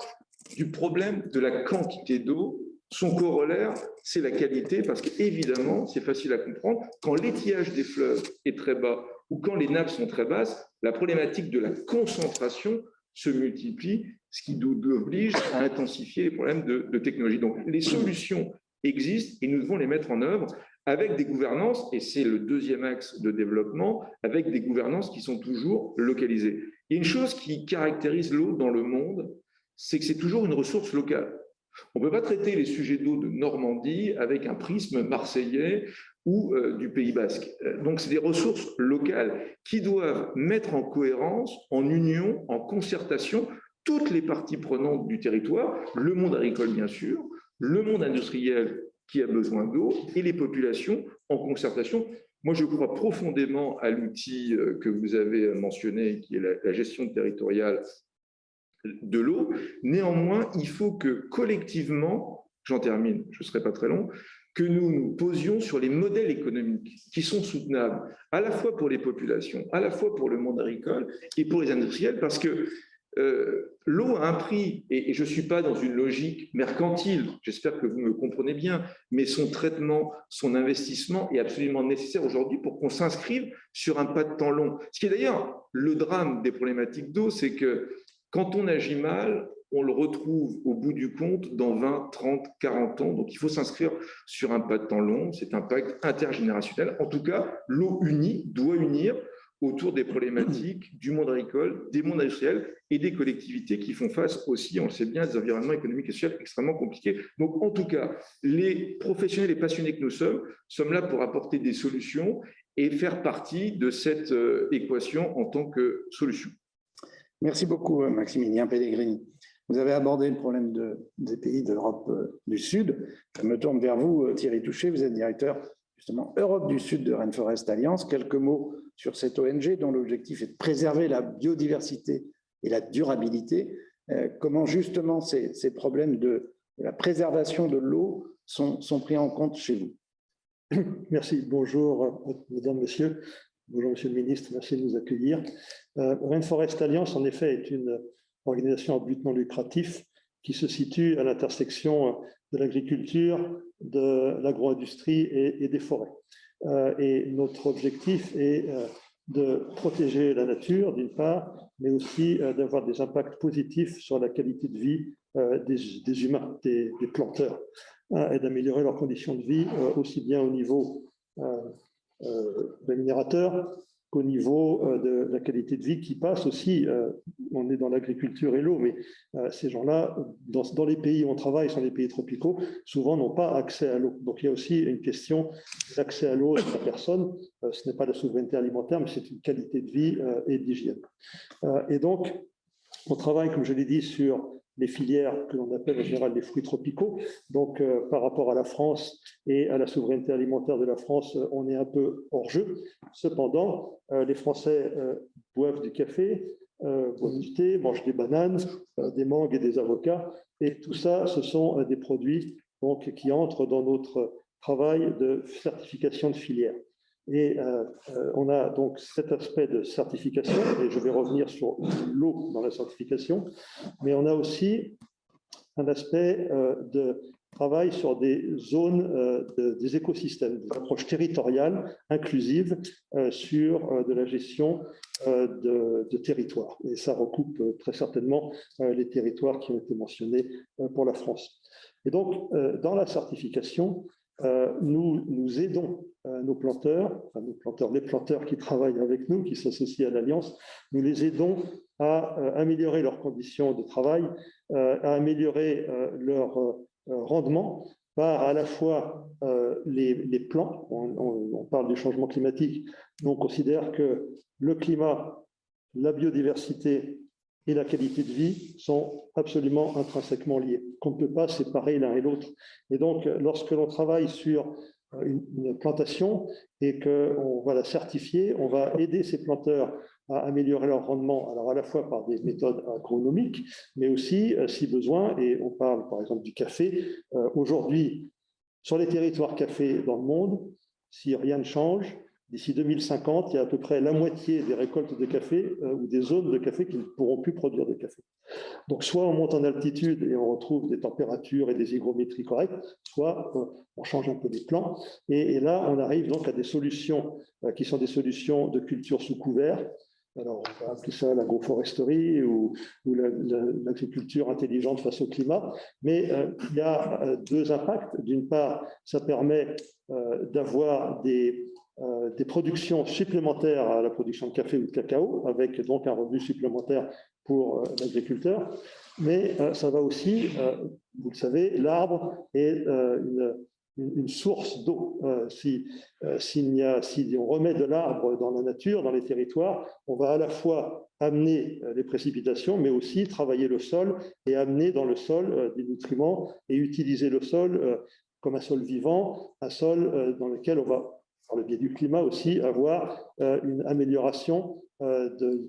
du problème de la quantité d'eau, son corollaire, c'est la qualité, parce qu'évidemment, c'est facile à comprendre, quand l'étiage des fleuves est très bas ou quand les nappes sont très basses, la problématique de la concentration se multiplie, ce qui nous oblige à intensifier les problèmes de technologie. Donc, les solutions existent et nous devons les mettre en œuvre avec des gouvernances, et c'est le deuxième axe de développement, avec des gouvernances qui sont toujours localisées. Il y a une chose qui caractérise l'eau dans le monde, c'est que c'est toujours une ressource locale. On ne peut pas traiter les sujets d'eau de Normandie avec un prisme marseillais ou du Pays basque. Donc, c'est des ressources locales qui doivent mettre en cohérence, en union, en concertation, toutes les parties prenantes du territoire, le monde agricole bien sûr, le monde industriel qui a besoin d'eau et les populations en concertation. Moi, je crois profondément à l'outil que vous avez mentionné, qui est la gestion territoriale de l'eau. Néanmoins, il faut que collectivement, j'en termine, je ne serai pas très long, que nous nous posions sur les modèles économiques qui sont soutenables, à la fois pour les populations, à la fois pour le monde agricole et pour les industriels, parce que l'eau a un prix, et je ne suis pas dans une logique mercantile, j'espère que vous me comprenez bien, mais son traitement, son investissement est absolument nécessaire aujourd'hui pour qu'on s'inscrive sur un pas de temps long. Ce qui est d'ailleurs le drame des problématiques d'eau, c'est que quand on agit mal, on le retrouve au bout du compte dans 20, 30, 40 ans. Donc, il faut s'inscrire sur un pas de temps long. C'est un pacte intergénérationnel. En tout cas, l'eau unie doit unir autour des problématiques du monde agricole, des mondes industriels et des collectivités qui font face aussi, on le sait bien, à des environnements économiques et sociaux extrêmement compliqués. Donc, en tout cas, les professionnels et passionnés que nous sommes là pour apporter des solutions et faire partie de cette équation en tant que solution. Merci beaucoup, Maximilien Pellegrini. Vous avez abordé le problème des pays d'Europe du Sud. Je me tourne vers vous, Thierry Touché. Vous êtes directeur, justement, Europe du Sud de Rainforest Alliance. Quelques mots sur cette ONG dont l'objectif est de préserver la biodiversité et la durabilité. Comment, justement, ces problèmes de la préservation de l'eau sont pris en compte chez vous? Merci. Bonjour, mesdames, messieurs. Bonjour, monsieur le ministre. Merci de nous accueillir. Rainforest Alliance, en effet, est une organisation à but non lucratif qui se situe à l'intersection de l'agriculture, de l'agro-industrie et des forêts. Et notre objectif est de protéger la nature, d'une part, mais aussi d'avoir des impacts positifs sur la qualité de vie des humains, des planteurs, et d'améliorer leurs conditions de vie, aussi bien au niveau rémunérateur qu'au niveau de la qualité de vie qui passe aussi. On est dans l'agriculture et l'eau, mais ces gens-là, dans les pays où on travaille, sont les pays tropicaux, souvent n'ont pas accès à l'eau. Donc il y a aussi une question d'accès à l'eau de la personne. Ce n'est pas la souveraineté alimentaire, mais c'est une qualité de vie et d'hygiène. Et donc, on travaille, comme je l'ai dit, sur les filières que l'on appelle en général les fruits tropicaux. Donc, par rapport à la France et à la souveraineté alimentaire de la France, on est un peu hors jeu. Cependant, les Français boivent du café, boivent du thé, mangent des bananes, des mangues et des avocats. Et tout ça, ce sont des produits donc, qui entrent dans notre travail de certification de filière. Et on a donc cet aspect de certification, et je vais revenir sur l'eau dans la certification, mais on a aussi un aspect de travail sur des zones, des écosystèmes, des approches territoriales inclusives sur de la gestion de territoires. Et ça recoupe très certainement les territoires qui ont été mentionnés pour la France. Et donc, dans la certification, nous aidons nos planteurs, les planteurs qui travaillent avec nous, qui s'associent à l'Alliance, nous les aidons à améliorer leurs conditions de travail, à améliorer leur rendement par à la fois les plans, on parle du changement climatique, on considère que le climat, la biodiversité et la qualité de vie sont absolument intrinsèquement liés, qu'on ne peut pas séparer l'un et l'autre. Et donc, lorsque l'on travaille sur une plantation et qu'on va la certifier, on va aider ces planteurs à améliorer leur rendement, alors à la fois par des méthodes agronomiques, mais aussi, si besoin, et on parle par exemple du café, aujourd'hui, sur les territoires café dans le monde, si rien ne change, d'ici 2050, il y a à peu près la moitié des récoltes de café ou des zones de café qui ne pourront plus produire de café. Donc, soit on monte en altitude et on retrouve des températures et des hygrométries correctes, soit on change un peu les plans. Et là, on arrive donc à des solutions qui sont des solutions de culture sous couvert. Alors, on va appeler ça l'agroforesterie ou l'agriculture intelligente face au climat. Mais il y a deux impacts. D'une part, ça permet d'avoir des productions supplémentaires à la production de café ou de cacao, avec donc un revenu supplémentaire pour l'agriculteur. Mais ça va aussi, vous le savez, l'arbre est une source d'eau. Si on remet de l'arbre dans la nature, dans les territoires, on va à la fois amener les précipitations, mais aussi travailler le sol et amener dans le sol des nutriments et utiliser le sol comme un sol vivant, un sol dans lequel on va, par le biais du climat aussi, avoir une amélioration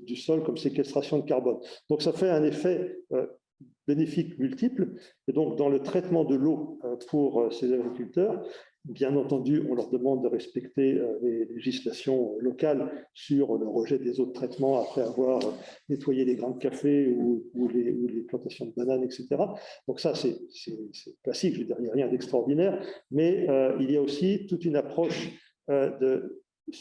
du sol comme séquestration de carbone. Donc ça fait un effet bénéfique multiple. Et donc dans le traitement de l'eau pour ces agriculteurs, Bien entendu, on leur demande de respecter les législations locales sur le rejet des eaux de traitement après avoir nettoyé les grains de café ou les plantations de bananes, etc. Donc ça, c'est classique, je veux dire, il n'y a rien d'extraordinaire, mais il y a aussi toute une approche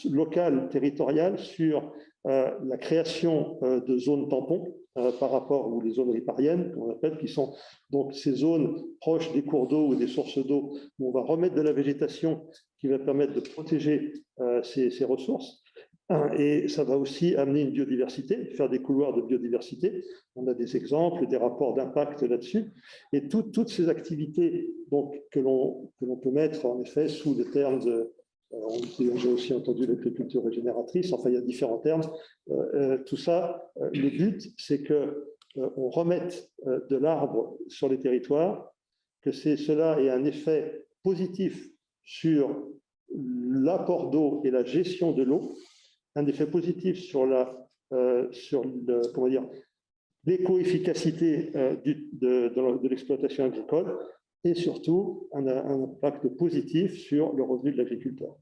locale, territoriale, sur la création de zones tampons par rapport aux zones ripariennes, qu'on appelle, qui sont donc ces zones proches des cours d'eau ou des sources d'eau, où on va remettre de la végétation qui va permettre de protéger ces ressources. Et ça va aussi amener une biodiversité, faire des couloirs de biodiversité. On a des exemples, des rapports d'impact là-dessus. Et toutes ces activités donc, que l'on peut mettre en effet sous le terme de... J'ai aussi entendu l'agriculture régénératrice, enfin il y a différents termes. Tout ça, le but, c'est qu'on remette de l'arbre sur les territoires, que cela ait un effet positif sur l'apport d'eau et la gestion de l'eau, un effet positif sur l'éco-efficacité de l'exploitation agricole et surtout un impact positif sur le revenu de l'agriculteur.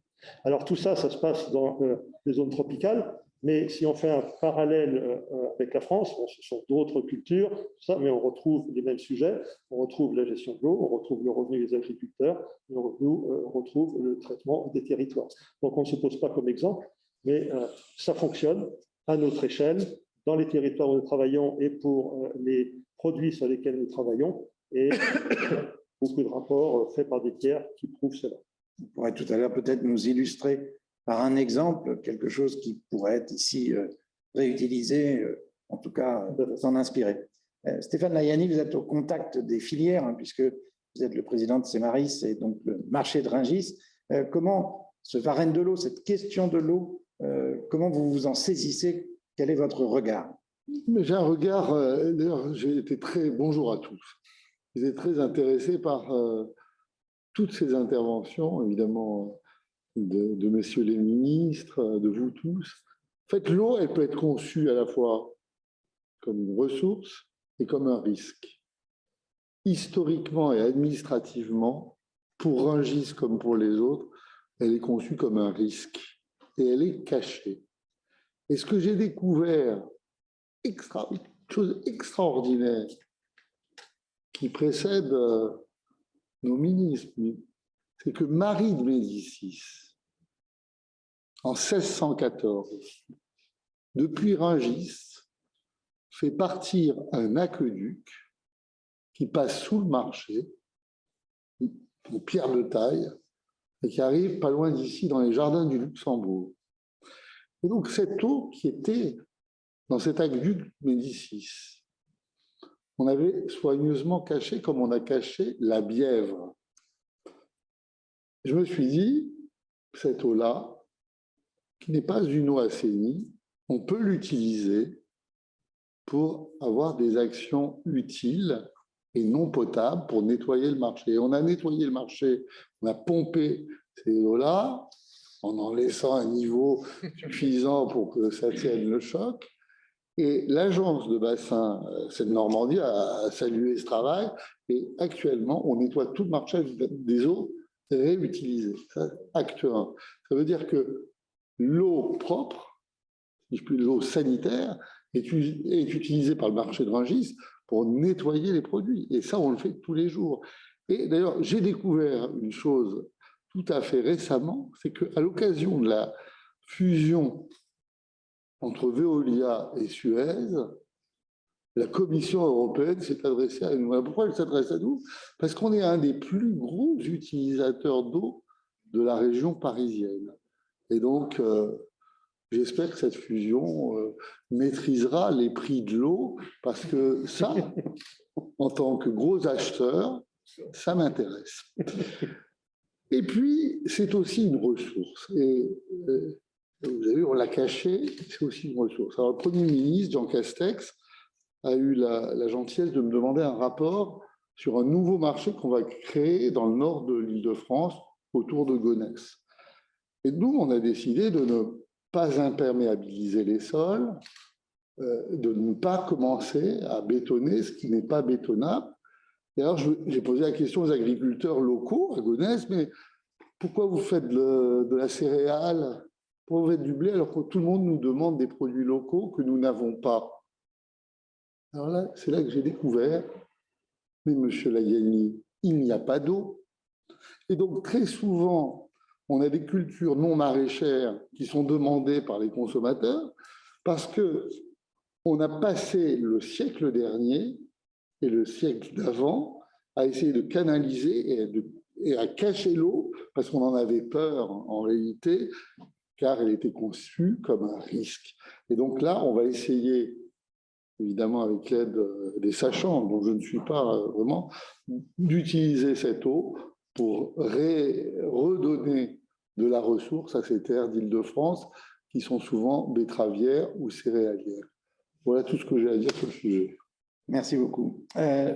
Alors tout ça, ça se passe dans les zones tropicales, mais si on fait un parallèle avec la France, bon, ce sont d'autres cultures, ça, mais on retrouve les mêmes sujets, on retrouve la gestion de l'eau, on retrouve le revenu des agriculteurs, et on retrouve le traitement des territoires. Donc on ne se pose pas comme exemple, mais ça fonctionne à notre échelle, dans les territoires où nous travaillons et pour les produits sur lesquels nous travaillons, et beaucoup de rapports faits par des tiers qui prouvent cela. Vous pourrez tout à l'heure peut-être nous illustrer par un exemple, quelque chose qui pourrait être ici réutilisé, en tout cas s'en inspirer. Stéphane Layani, vous êtes au contact des filières, hein, puisque vous êtes le président de Cemaris et donc le marché de Rungis. Comment ce Varenne de l'eau, cette question de l'eau, comment vous vous en saisissez? Quel est votre regard? J'ai un regard, d'ailleurs, j'ai été bonjour à tous. J'ai été très intéressé par toutes ces interventions, évidemment, de messieurs les ministres, de vous tous. En fait, l'eau, elle peut être conçue à la fois comme une ressource et comme un risque. Historiquement et administrativement, pour Rungis comme pour les autres, elle est conçue comme un risque et elle est cachée. Et ce que j'ai découvert, une chose extraordinaire qui précède nos ministres, c'est que Marie de Médicis, en 1614, depuis Rungis, fait partir un aqueduc qui passe sous le marché, en pierre de taille, et qui arrive pas loin d'ici, dans les jardins du Luxembourg. Et donc, cette eau qui était dans cet aqueduc Médicis, on avait soigneusement caché, comme on a caché la Bièvre. Je me suis dit, cette eau-là, qui n'est pas une eau assainie, on peut l'utiliser pour avoir des actions utiles et non potables pour nettoyer le marché. Et on a nettoyé le marché, on a pompé ces eaux-là en laissant un niveau suffisant pour que ça tienne le choc. Et l'agence de bassin Seine-Normandie a salué ce travail. Et actuellement, on nettoie tout le marché avec des eaux réutilisées. Acte 1. Ça veut dire que l'eau propre, l'eau sanitaire, est utilisée par le marché de Rungis pour nettoyer les produits. Et ça, on le fait tous les jours. Et d'ailleurs, j'ai découvert une chose tout à fait récemment, c'est qu'à l'occasion de la fusion entre Veolia et Suez, la Commission européenne s'est adressée à nous. Pourquoi elle s'adresse à nous? Parce qu'on est un des plus gros utilisateurs d'eau de la région parisienne. Et donc, j'espère que cette fusion maîtrisera les prix de l'eau, parce que ça, en tant que gros acheteur, ça m'intéresse. Et puis, c'est aussi une ressource. Et vous avez vu, on l'a caché, c'est aussi une ressource. Alors, le Premier ministre, Jean Castex, a eu la gentillesse de me demander un rapport sur un nouveau marché qu'on va créer dans le nord de l'Île-de-France, autour de Gonesse. Et nous, on a décidé de ne pas imperméabiliser les sols, de ne pas commencer à bétonner ce qui n'est pas bétonnable. Et alors, j'ai posé la question aux agriculteurs locaux à Gonesse, mais pourquoi vous faites de la céréale, pourquoi vous faites du blé alors que tout le monde nous demande des produits locaux que nous n'avons pas? Alors là, c'est là que j'ai découvert, mais monsieur Layani, il n'y a pas d'eau. Et donc très souvent, on a des cultures non maraîchères qui sont demandées par les consommateurs parce qu'on a passé le siècle dernier et le siècle d'avant à essayer de canaliser et à cacher l'eau parce qu'on en avait peur en réalité, car elle était conçue comme un risque. Et donc là, on va essayer, évidemment avec l'aide des sachants, dont je ne suis pas vraiment, d'utiliser cette eau pour redonner de la ressource à ces terres d'Île-de-France qui sont souvent betteravières ou céréalières. Voilà tout ce que j'ai à dire sur le sujet. Merci beaucoup.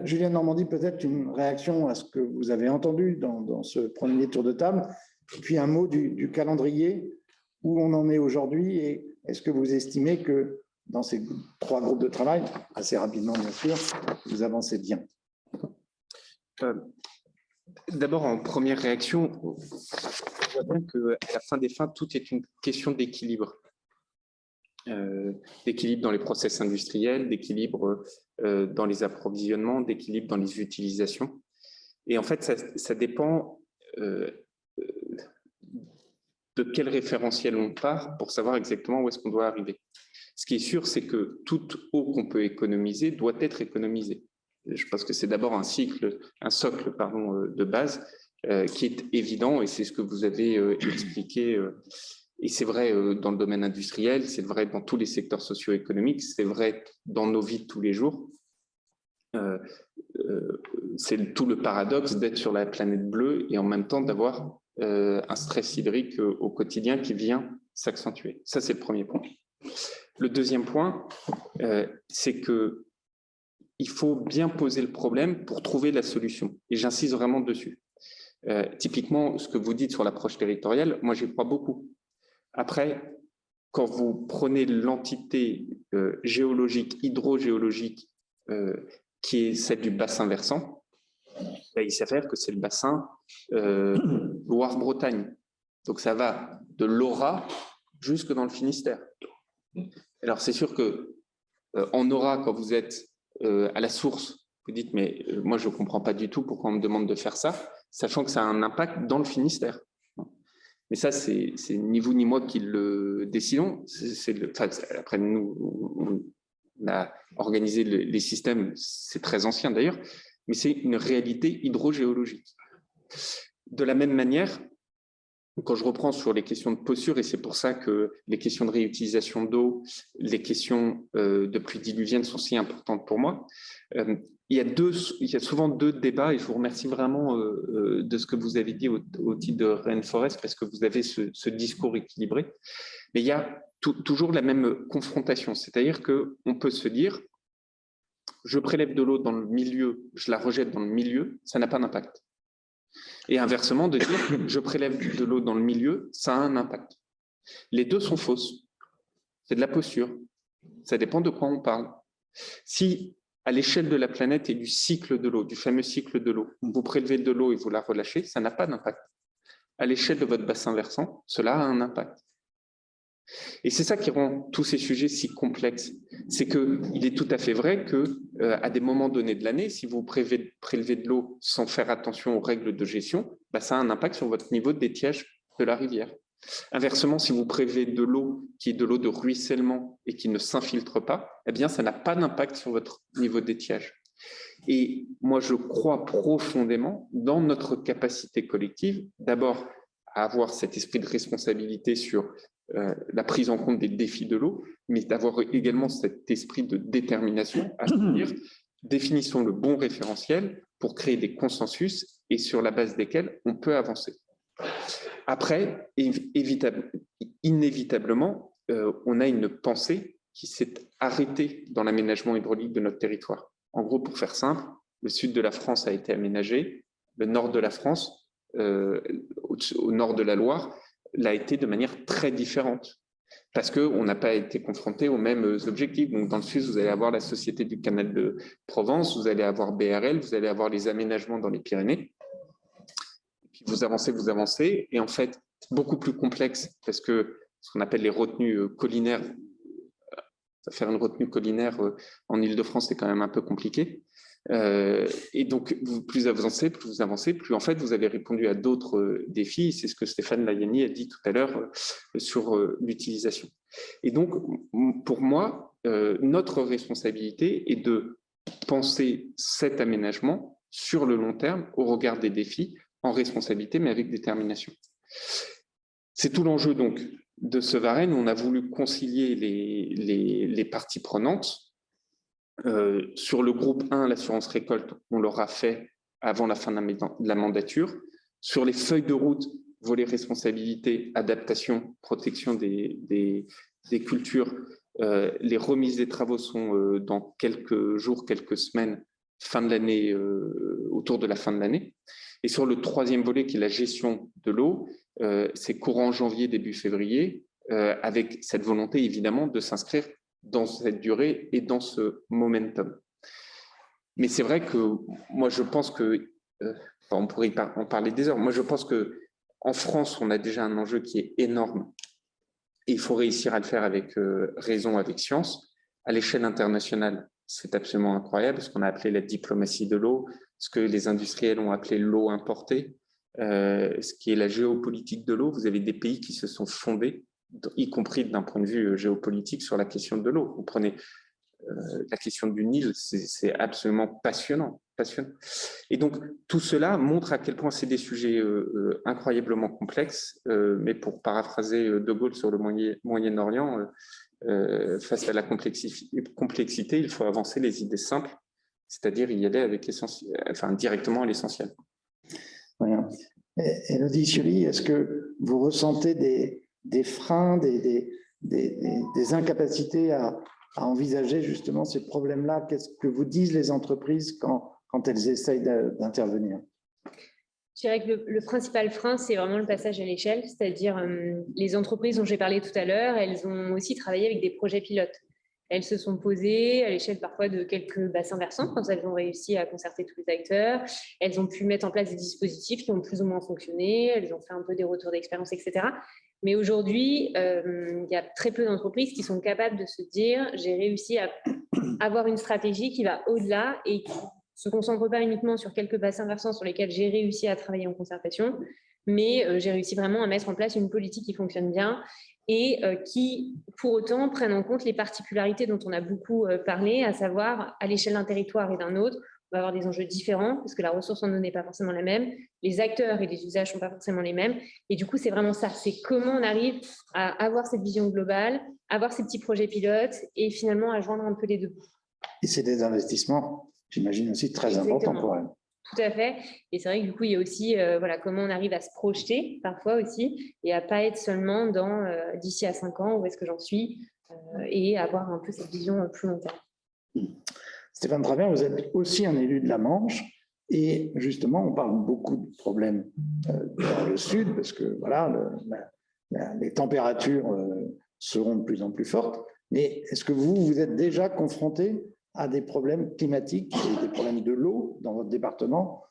Julien Normandie, peut-être une réaction à ce que vous avez entendu dans ce premier tour de table, et puis un mot du calendrier, où on en est aujourd'hui, et est-ce que vous estimez que dans ces 3 groupes de travail, assez rapidement bien sûr, vous avancez bien? D'abord, en première réaction, on voit bien qu'à la fin des fins, tout est une question d'équilibre. D'équilibre dans les process industriels, d'équilibre dans les approvisionnements, d'équilibre dans les utilisations. Et en fait, ça dépend de quel référentiel on part pour savoir exactement où est-ce qu'on doit arriver. Ce qui est sûr, c'est que toute eau qu'on peut économiser doit être économisée. Je pense que c'est d'abord un socle de base qui est évident, et c'est ce que vous avez expliqué. Et c'est vrai dans le domaine industriel, c'est vrai dans tous les secteurs socio-économiques, c'est vrai dans nos vies de tous les jours. C'est tout le paradoxe d'être sur la planète bleue et en même temps d'avoir un stress hydrique au quotidien qui vient s'accentuer. Ça, c'est le premier point. Le deuxième point, c'est qu'il faut bien poser le problème pour trouver la solution. Et j'insiste vraiment dessus. Typiquement, ce que vous dites sur l'approche territoriale, moi, j'y crois beaucoup. Après, quand vous prenez l'entité géologique, hydrogéologique, qui est celle du bassin versant, il s'avère que c'est le bassin Loire-Bretagne. Donc, ça va de l'Ora jusque dans le Finistère. Alors, c'est sûr qu'en Ora, quand vous êtes à la source, vous dites, mais moi, je ne comprends pas du tout pourquoi on me demande de faire ça, sachant que ça a un impact dans le Finistère. Mais ça, c'est ni vous ni moi qui le décidons. Après, nous, on a organisé les systèmes, c'est très ancien d'ailleurs, mais c'est une réalité hydrogéologique. De la même manière, quand je reprends sur les questions de posture, et c'est pour ça que les questions de réutilisation d'eau, les questions de pluie diluvienne sont si importantes pour moi, il y a souvent 2 débats, et je vous remercie vraiment de ce que vous avez dit au titre de Rainforest, parce que vous avez ce discours équilibré. Mais il y a toujours la même confrontation, c'est-à-dire qu'on peut se dire, je prélève de l'eau dans le milieu, je la rejette dans le milieu, ça n'a pas d'impact. Et inversement, de dire, je prélève de l'eau dans le milieu, ça a un impact. Les 2 sont fausses. C'est de la posture. Ça dépend de quoi on parle. Si, à l'échelle de la planète et du cycle de l'eau, du fameux cycle de l'eau, vous prélevez de l'eau et vous la relâchez, ça n'a pas d'impact. À l'échelle de votre bassin versant, cela a un impact. Et c'est ça qui rend tous ces sujets si complexes. C'est qu'il est tout à fait vrai qu'à des moments donnés de l'année, si vous prélevez de l'eau sans faire attention aux règles de gestion, ça a un impact sur votre niveau d'étiage de la rivière. Inversement, si vous prélevez de l'eau qui est de l'eau de ruissellement et qui ne s'infiltre pas, eh bien, ça n'a pas d'impact sur votre niveau d'étiage. Et moi, je crois profondément dans notre capacité collective, d'abord à avoir cet esprit de responsabilité sur la prise en compte des défis de l'eau, mais d'avoir également cet esprit de détermination à se dire, définissons le bon référentiel pour créer des consensus et sur la base desquels on peut avancer. Après, inévitablement, on a une pensée qui s'est arrêtée dans l'aménagement hydraulique de notre territoire. En gros, pour faire simple, le sud de la France a été aménagé, le nord de la France, au nord de la Loire, l'a été de manière très différente, parce qu'on n'a pas été confronté aux mêmes objectifs. Donc, dans le sud, vous allez avoir la Société du Canal de Provence, vous allez avoir BRL, vous allez avoir les aménagements dans les Pyrénées. puis vous avancez, et en fait, c'est beaucoup plus complexe parce que ce qu'on appelle les retenues collinaires, faire une retenue collinaire en Île-de-France, c'est quand même un peu compliqué. Et donc, plus vous avancez, plus en fait, vous avez répondu à d'autres défis. C'est ce que Stéphane Layani a dit tout à l'heure sur l'utilisation. Et donc, pour moi, notre responsabilité est de penser cet aménagement sur le long terme au regard des défis, en responsabilité, mais avec détermination. C'est tout l'enjeu donc de ce Varenne. On a voulu concilier les parties prenantes. Sur le groupe 1, l'assurance récolte, on l'aura fait avant la fin de la mandature. Sur les feuilles de route, volet responsabilité, adaptation, protection des cultures, les remises des travaux sont dans quelques jours, quelques semaines, fin de l'année, autour de la fin de l'année. Et sur le troisième volet, qui est la gestion de l'eau, c'est courant janvier, début février, avec cette volonté évidemment de s'inscrire dans cette durée et dans ce momentum. Mais c'est vrai que moi je pense que, on pourrait en parler des heures, moi je pense qu'en France on a déjà un enjeu qui est énorme et il faut réussir à le faire avec raison, avec science. À l'échelle internationale, c'est absolument incroyable, ce qu'on a appelé la diplomatie de l'eau, ce que les industriels ont appelé l'eau importée, ce qui est la géopolitique de l'eau. Vous avez des pays qui se sont fondés, y compris d'un point de vue géopolitique, sur la question de l'eau. Vous prenez la question du Nil, c'est absolument passionnant. Et donc, tout cela montre à quel point c'est des sujets incroyablement complexes, mais pour paraphraser De Gaulle sur le Moyen-Orient, face à la complexité, il faut avancer les idées simples, c'est-à-dire y aller avec directement à l'essentiel. Voilà. Élodie Cioli, est-ce que vous ressentez des freins, des incapacités à envisager justement ces problèmes-là? Qu'est-ce que vous disent les entreprises quand elles essayent d'intervenir? Je dirais que le principal frein, c'est vraiment le passage à l'échelle, c'est-à-dire les entreprises dont j'ai parlé tout à l'heure, elles ont aussi travaillé avec des projets pilotes. Elles se sont posées à l'échelle parfois de quelques bassins versants quand elles ont réussi à concerter tous les acteurs. Elles ont pu mettre en place des dispositifs qui ont plus ou moins fonctionné. Elles ont fait un peu des retours d'expérience, etc. Mais aujourd'hui, il y a très peu d'entreprises qui sont capables de se dire « j'ai réussi à avoir une stratégie qui va au-delà et qui ne se concentre pas uniquement sur quelques bassins versants sur lesquels j'ai réussi à travailler en concertation, mais j'ai réussi vraiment à mettre en place une politique qui fonctionne bien et qui, pour autant, prennent en compte les particularités dont on a beaucoup parlé, à savoir, à l'échelle d'un territoire et d'un autre, on va avoir des enjeux différents, parce que la ressource en eau n'est pas forcément la même, les acteurs et les usages ne sont pas forcément les mêmes, et du coup, c'est vraiment ça, c'est comment on arrive à avoir cette vision globale, avoir ces petits projets pilotes, et finalement à joindre un peu les deux. Et c'est des investissements, j'imagine aussi, très importants pour elles. Tout à fait. Et c'est vrai que du coup, il y a aussi comment on arrive à se projeter parfois aussi et à ne pas être seulement dans d'ici à 5 ans, où est-ce que j'en suis, et avoir un peu cette vision plus long terme. Stéphane Travert, vous êtes aussi un élu de la Manche et justement, on parle beaucoup de problèmes dans le sud parce que voilà, les températures seront de plus en plus fortes. Mais est-ce que vous êtes déjà confronté à des problèmes climatiques et des problèmes de l'eau dans votre département?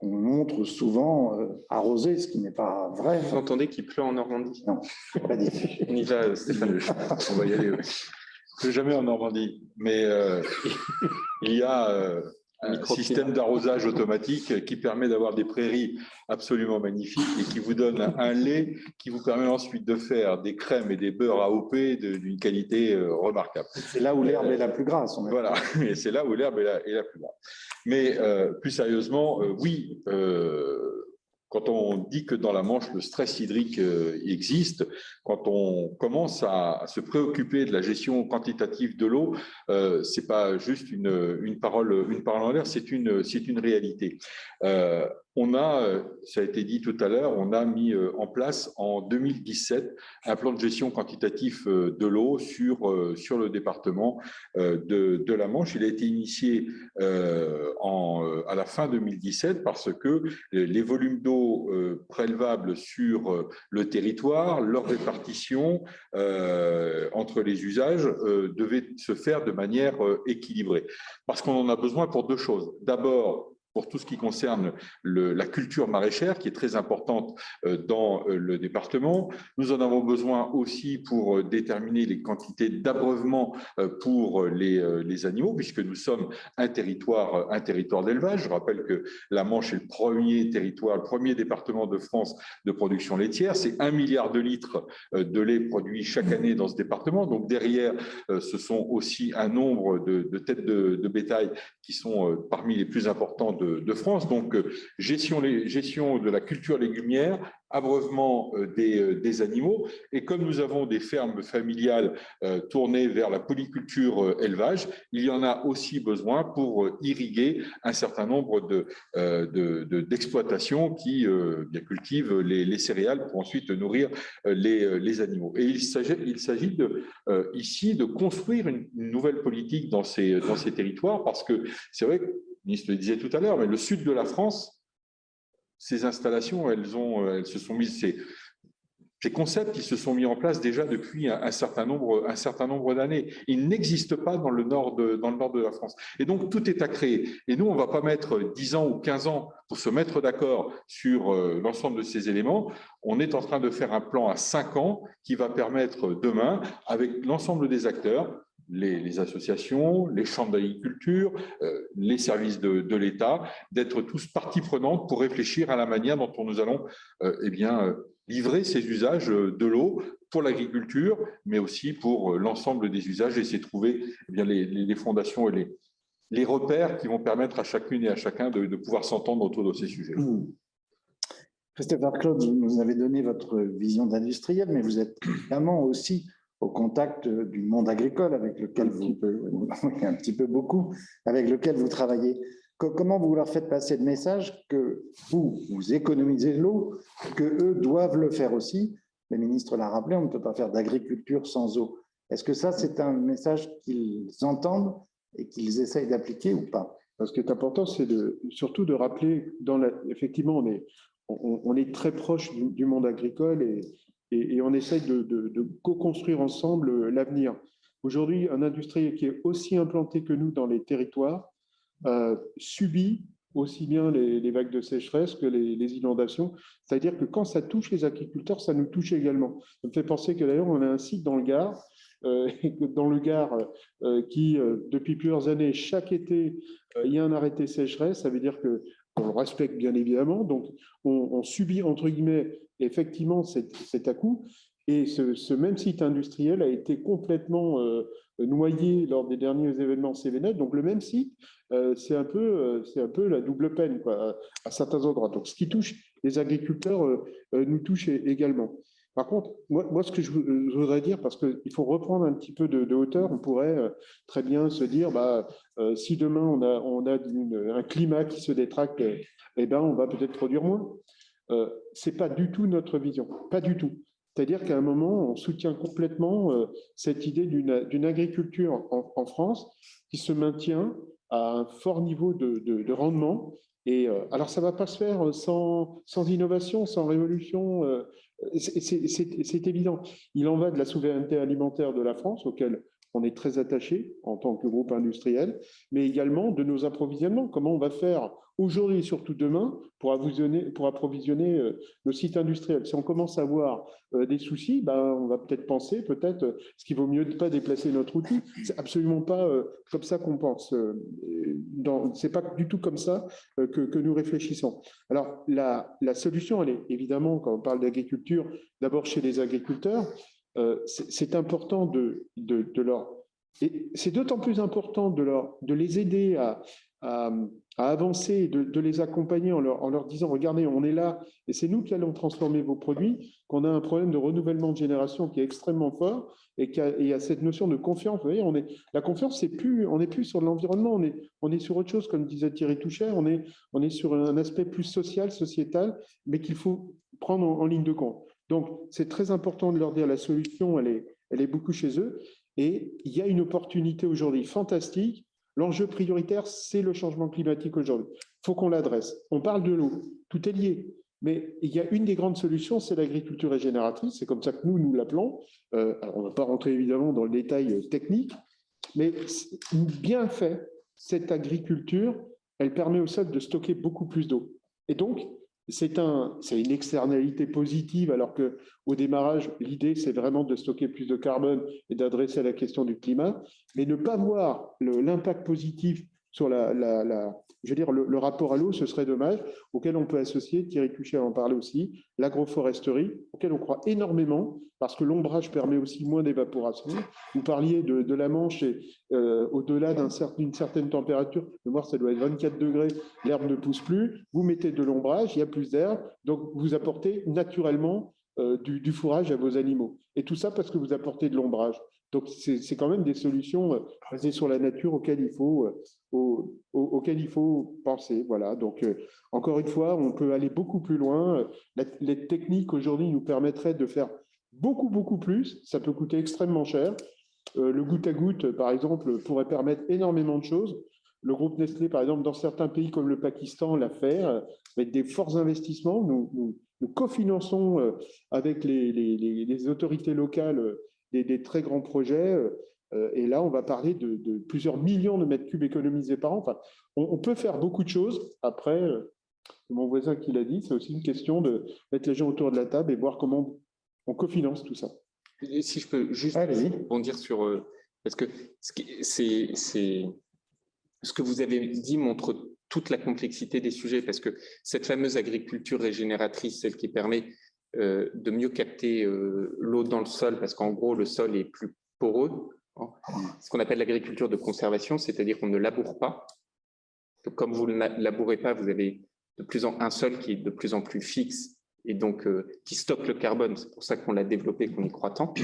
On montre souvent arrosé, ce qui n'est pas vrai. Vous entendez qu'il pleut en Normandie? Non, pas dit. On y va, Stéphane. On va y aller, oui. Je ne jamais en Normandie, mais il y a un système d'arrosage automatique qui permet d'avoir des prairies absolument magnifiques et qui vous donne un lait qui vous permet ensuite de faire des crèmes et des beurres AOP d'une qualité remarquable. C'est là où l'herbe est la plus grasse. Voilà, et c'est là où l'herbe est la plus grasse. Mais plus sérieusement, oui, quand on dit que dans la Manche, le stress hydrique existe, quand on commence à se préoccuper de la gestion quantitative de l'eau, ce n'est pas juste une parole en l'air, c'est une réalité. On a, ça a été dit tout à l'heure, on a mis en place en 2017 un plan de gestion quantitatif de l'eau sur le département de la Manche. Il a été initié à la fin 2017 parce que les volumes d'eau prélevables sur le territoire, leur répartition entre les usages devaient se faire de manière équilibrée. Parce qu'on en a besoin pour deux choses. D'abord, pour tout ce qui concerne la culture maraîchère, qui est très importante dans le département. Nous en avons besoin aussi pour déterminer les quantités d'abreuvement pour les animaux, puisque nous sommes un territoire d'élevage. Je rappelle que la Manche est le premier département de France de production laitière. C'est 1 milliard de litres de lait produit chaque année dans ce département. Donc derrière, ce sont aussi un nombre de têtes de bétail qui sont parmi les plus importants de France. Donc, gestion de la culture légumière, abreuvement des animaux. Et comme nous avons des fermes familiales tournées vers la polyculture élevage, il y en a aussi besoin pour irriguer un certain nombre d'exploitations qui cultivent les céréales pour ensuite nourrir les animaux. Et il s'agit ici de construire une nouvelle politique dans ces territoires, parce que c'est vrai que le ministre le disait tout à l'heure, mais le sud de la France, ces installations, elles se sont mises, ces concepts, ils se sont mis en place déjà depuis un certain nombre d'années. Ils n'existent pas dans le nord de la France. Et donc, tout est à créer. Et nous, on ne va pas mettre 10 ans ou 15 ans pour se mettre d'accord sur l'ensemble de ces éléments. On est en train de faire un plan à 5 ans qui va permettre demain, avec l'ensemble des acteurs, les associations, les chambres d'agriculture, les services de l'État, d'être tous partie prenante pour réfléchir à la manière dont nous allons livrer ces usages de l'eau pour l'agriculture, mais aussi pour l'ensemble des usages, et essayer de trouver les fondations et les repères qui vont permettre à chacune et à chacun de pouvoir s'entendre autour de ces sujets. Christopher Claude, vous nous avez donné votre vision d'industriel, mais vous êtes évidemment aussi au contact du monde agricole avec lequel un petit peu beaucoup, avec lequel vous travaillez. Comment vous leur faites passer le message que vous économisez l'eau, que eux doivent le faire aussi? Le ministre l'a rappelé, on ne peut pas faire d'agriculture sans eau. Est-ce que ça, c'est un message qu'ils entendent et qu'ils essayent d'appliquer ou pas? Ce qui est important, c'est surtout de rappeler, effectivement, on est très proche du monde agricole et on essaye de co-construire ensemble l'avenir. Aujourd'hui, un industriel qui est aussi implanté que nous dans les territoires subit aussi bien les vagues de sécheresse que les inondations. C'est-à-dire que quand ça touche les agriculteurs, ça nous touche également. Ça me fait penser que d'ailleurs, on a un site dans le Gard, qui, depuis plusieurs années, chaque été, il y a un arrêté sécheresse. Ça veut dire qu'on le respecte bien évidemment. Donc, on subit, entre guillemets, effectivement cet à-coup. Et ce même site industriel a été complètement noyé lors des derniers événements Cévenet. Donc, le même site, c'est un peu la double peine, quoi, à certains endroits. Donc, ce qui touche les agriculteurs nous touche également. Par contre, moi, ce que je voudrais dire, parce qu'il faut reprendre un petit peu de hauteur, on pourrait très bien se dire, si demain on a un climat qui se détracte, on va peut-être produire moins. Ce n'est pas du tout notre vision, pas du tout. C'est-à-dire qu'à un moment, on soutient complètement cette idée d'une agriculture en France qui se maintient à un fort niveau de rendement. Et alors, ça ne va pas se faire sans innovation, sans révolution. C'est évident. Il en va de la souveraineté alimentaire de la France, auquel on est très attaché en tant que groupe industriel, mais également de nos approvisionnements. Comment on va faire aujourd'hui et surtout demain pour approvisionner nos sites industriels? Si on commence à avoir des soucis, on va peut-être penser, ce qu'il vaut mieux de ne pas déplacer notre outil. C'est absolument pas comme ça qu'on pense. C'est pas du tout comme ça que nous réfléchissons. Alors, la solution, elle est évidemment, quand on parle d'agriculture, d'abord chez les agriculteurs. C'est important de leur... Et c'est d'autant plus important de les aider à avancer, de les accompagner en leur disant, regardez, on est là et c'est nous qui allons transformer vos produits, qu'on a un problème de renouvellement de génération qui est extrêmement fort et il y a cette notion de confiance. Vous voyez, la confiance, on n'est plus sur l'environnement, on est sur autre chose, comme disait Thierry Toucher, on est sur un aspect plus social, sociétal, mais qu'il faut prendre en ligne de compte. Donc, c'est très important de leur dire la solution, elle est beaucoup chez eux. Et il y a une opportunité aujourd'hui fantastique. L'enjeu prioritaire, c'est le changement climatique aujourd'hui. Il faut qu'on l'adresse. On parle de l'eau, tout est lié. Mais il y a une des grandes solutions, c'est l'agriculture régénératrice. C'est comme ça que nous l'appelons. On ne va pas rentrer évidemment dans le détail technique, mais bien fait, cette agriculture, elle permet au sol de stocker beaucoup plus d'eau. Et donc, c'est une externalité positive, alors qu'au démarrage, l'idée, c'est vraiment de stocker plus de carbone et d'adresser la question du climat, mais ne pas voir l'impact positif sur je veux dire, le rapport à l'eau, ce serait dommage, auquel on peut associer, Thierry Tuchet en parlait aussi, l'agroforesterie, auquel on croit énormément, parce que l'ombrage permet aussi moins d'évaporation. Vous parliez de la Manche, et au-delà d'une certaine température, de voir ça doit être 24 degrés, l'herbe ne pousse plus, vous mettez de l'ombrage, il y a plus d'herbe, donc vous apportez naturellement du fourrage à vos animaux. Et tout ça parce que vous apportez de l'ombrage. Donc, c'est quand même des solutions basées sur la nature auxquelles il faut penser. Voilà. Donc, encore une fois, on peut aller beaucoup plus loin. Les techniques aujourd'hui nous permettraient de faire beaucoup, beaucoup plus. Ça peut coûter extrêmement cher. Le goutte à goutte, par exemple, pourrait permettre énormément de choses. Le groupe Nestlé, par exemple, dans certains pays comme le Pakistan, l'a fait avec des forts investissements. Nous cofinançons avec les autorités locales des très grands projets. Et là, on va parler de plusieurs millions de mètres cubes économisés par an. Enfin, on peut faire beaucoup de choses. Après, mon voisin qui l'a dit, c'est aussi une question de mettre les gens autour de la table et voir comment on cofinance tout ça. Et si je peux juste rebondir sur... parce que ce que vous avez dit montre toute la complexité des sujets, parce que cette fameuse agriculture régénératrice, celle qui permet de mieux capter l'eau dans le sol, parce qu'en gros, le sol est plus poreux. Ce qu'on appelle l'agriculture de conservation, c'est-à-dire qu'on ne laboure pas. Donc, comme vous ne labourez pas, vous avez un sol qui est de plus en plus fixe et donc qui stocke le carbone. C'est pour ça qu'on l'a développé, qu'on y croit tant,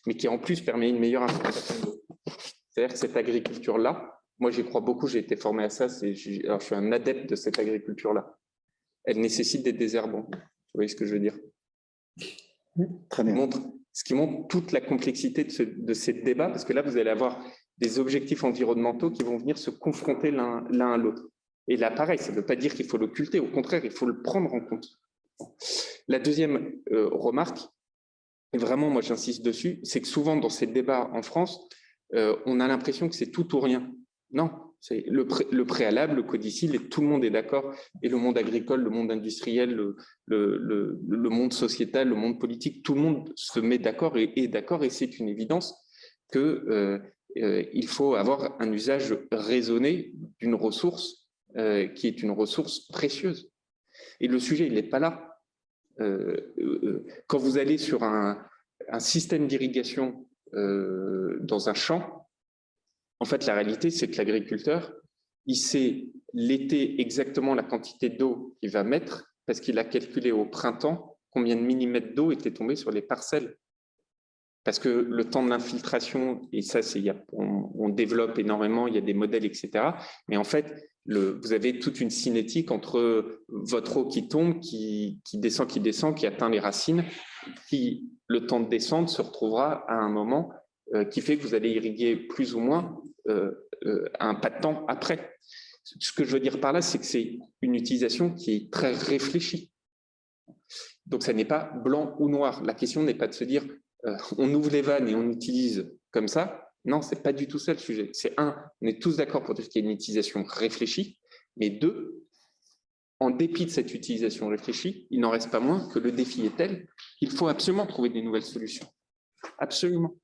mais qui en plus permet une meilleure infiltration d'eau. C'est-à-dire que cette agriculture-là, moi j'y crois beaucoup, j'ai été formé à ça, alors je suis un adepte de cette agriculture-là. Elle nécessite des désherbants. Vous voyez ce que je veux dire? Très bien. Ce qui montre toute la complexité de ces débats, parce que là, vous allez avoir des objectifs environnementaux qui vont venir se confronter l'un à l'autre. Et là, pareil, ça ne veut pas dire qu'il faut l'occulter, au contraire, il faut le prendre en compte. La deuxième remarque, et vraiment, moi j'insiste dessus, c'est que souvent dans ces débats en France, on a l'impression que c'est tout ou rien. Non, c'est le préalable, le codicile, et tout le monde est d'accord, et le monde agricole, le monde industriel, le monde sociétal, le monde politique, tout le monde se met d'accord et est d'accord, et c'est une évidence qu'il faut avoir un usage raisonné d'une ressource qui est une ressource précieuse. Et le sujet, il n'est pas là. Quand vous allez sur un système d'irrigation dans un champ, en fait, la réalité, c'est que l'agriculteur, il sait l'été exactement la quantité d'eau qu'il va mettre parce qu'il a calculé au printemps combien de millimètres d'eau était tombé sur les parcelles. Parce que le temps de l'infiltration, et ça, on développe énormément, il y a des modèles, etc. Mais en fait, vous avez toute une cinétique entre votre eau qui tombe, qui descend, qui atteint les racines, qui, le temps de descente, se retrouvera à un moment qui fait que vous allez irriguer plus ou moins un pas de temps après. Ce que je veux dire par là, c'est que c'est une utilisation qui est très réfléchie. Donc, ça n'est pas blanc ou noir. La question n'est pas de se dire on ouvre les vannes et on utilise comme ça. Non, ce n'est pas du tout ça le sujet. C'est on est tous d'accord pour dire qu'il y a une utilisation réfléchie, mais deux, en dépit de cette utilisation réfléchie, il n'en reste pas moins que le défi est tel qu'il faut absolument trouver des nouvelles solutions. Absolument.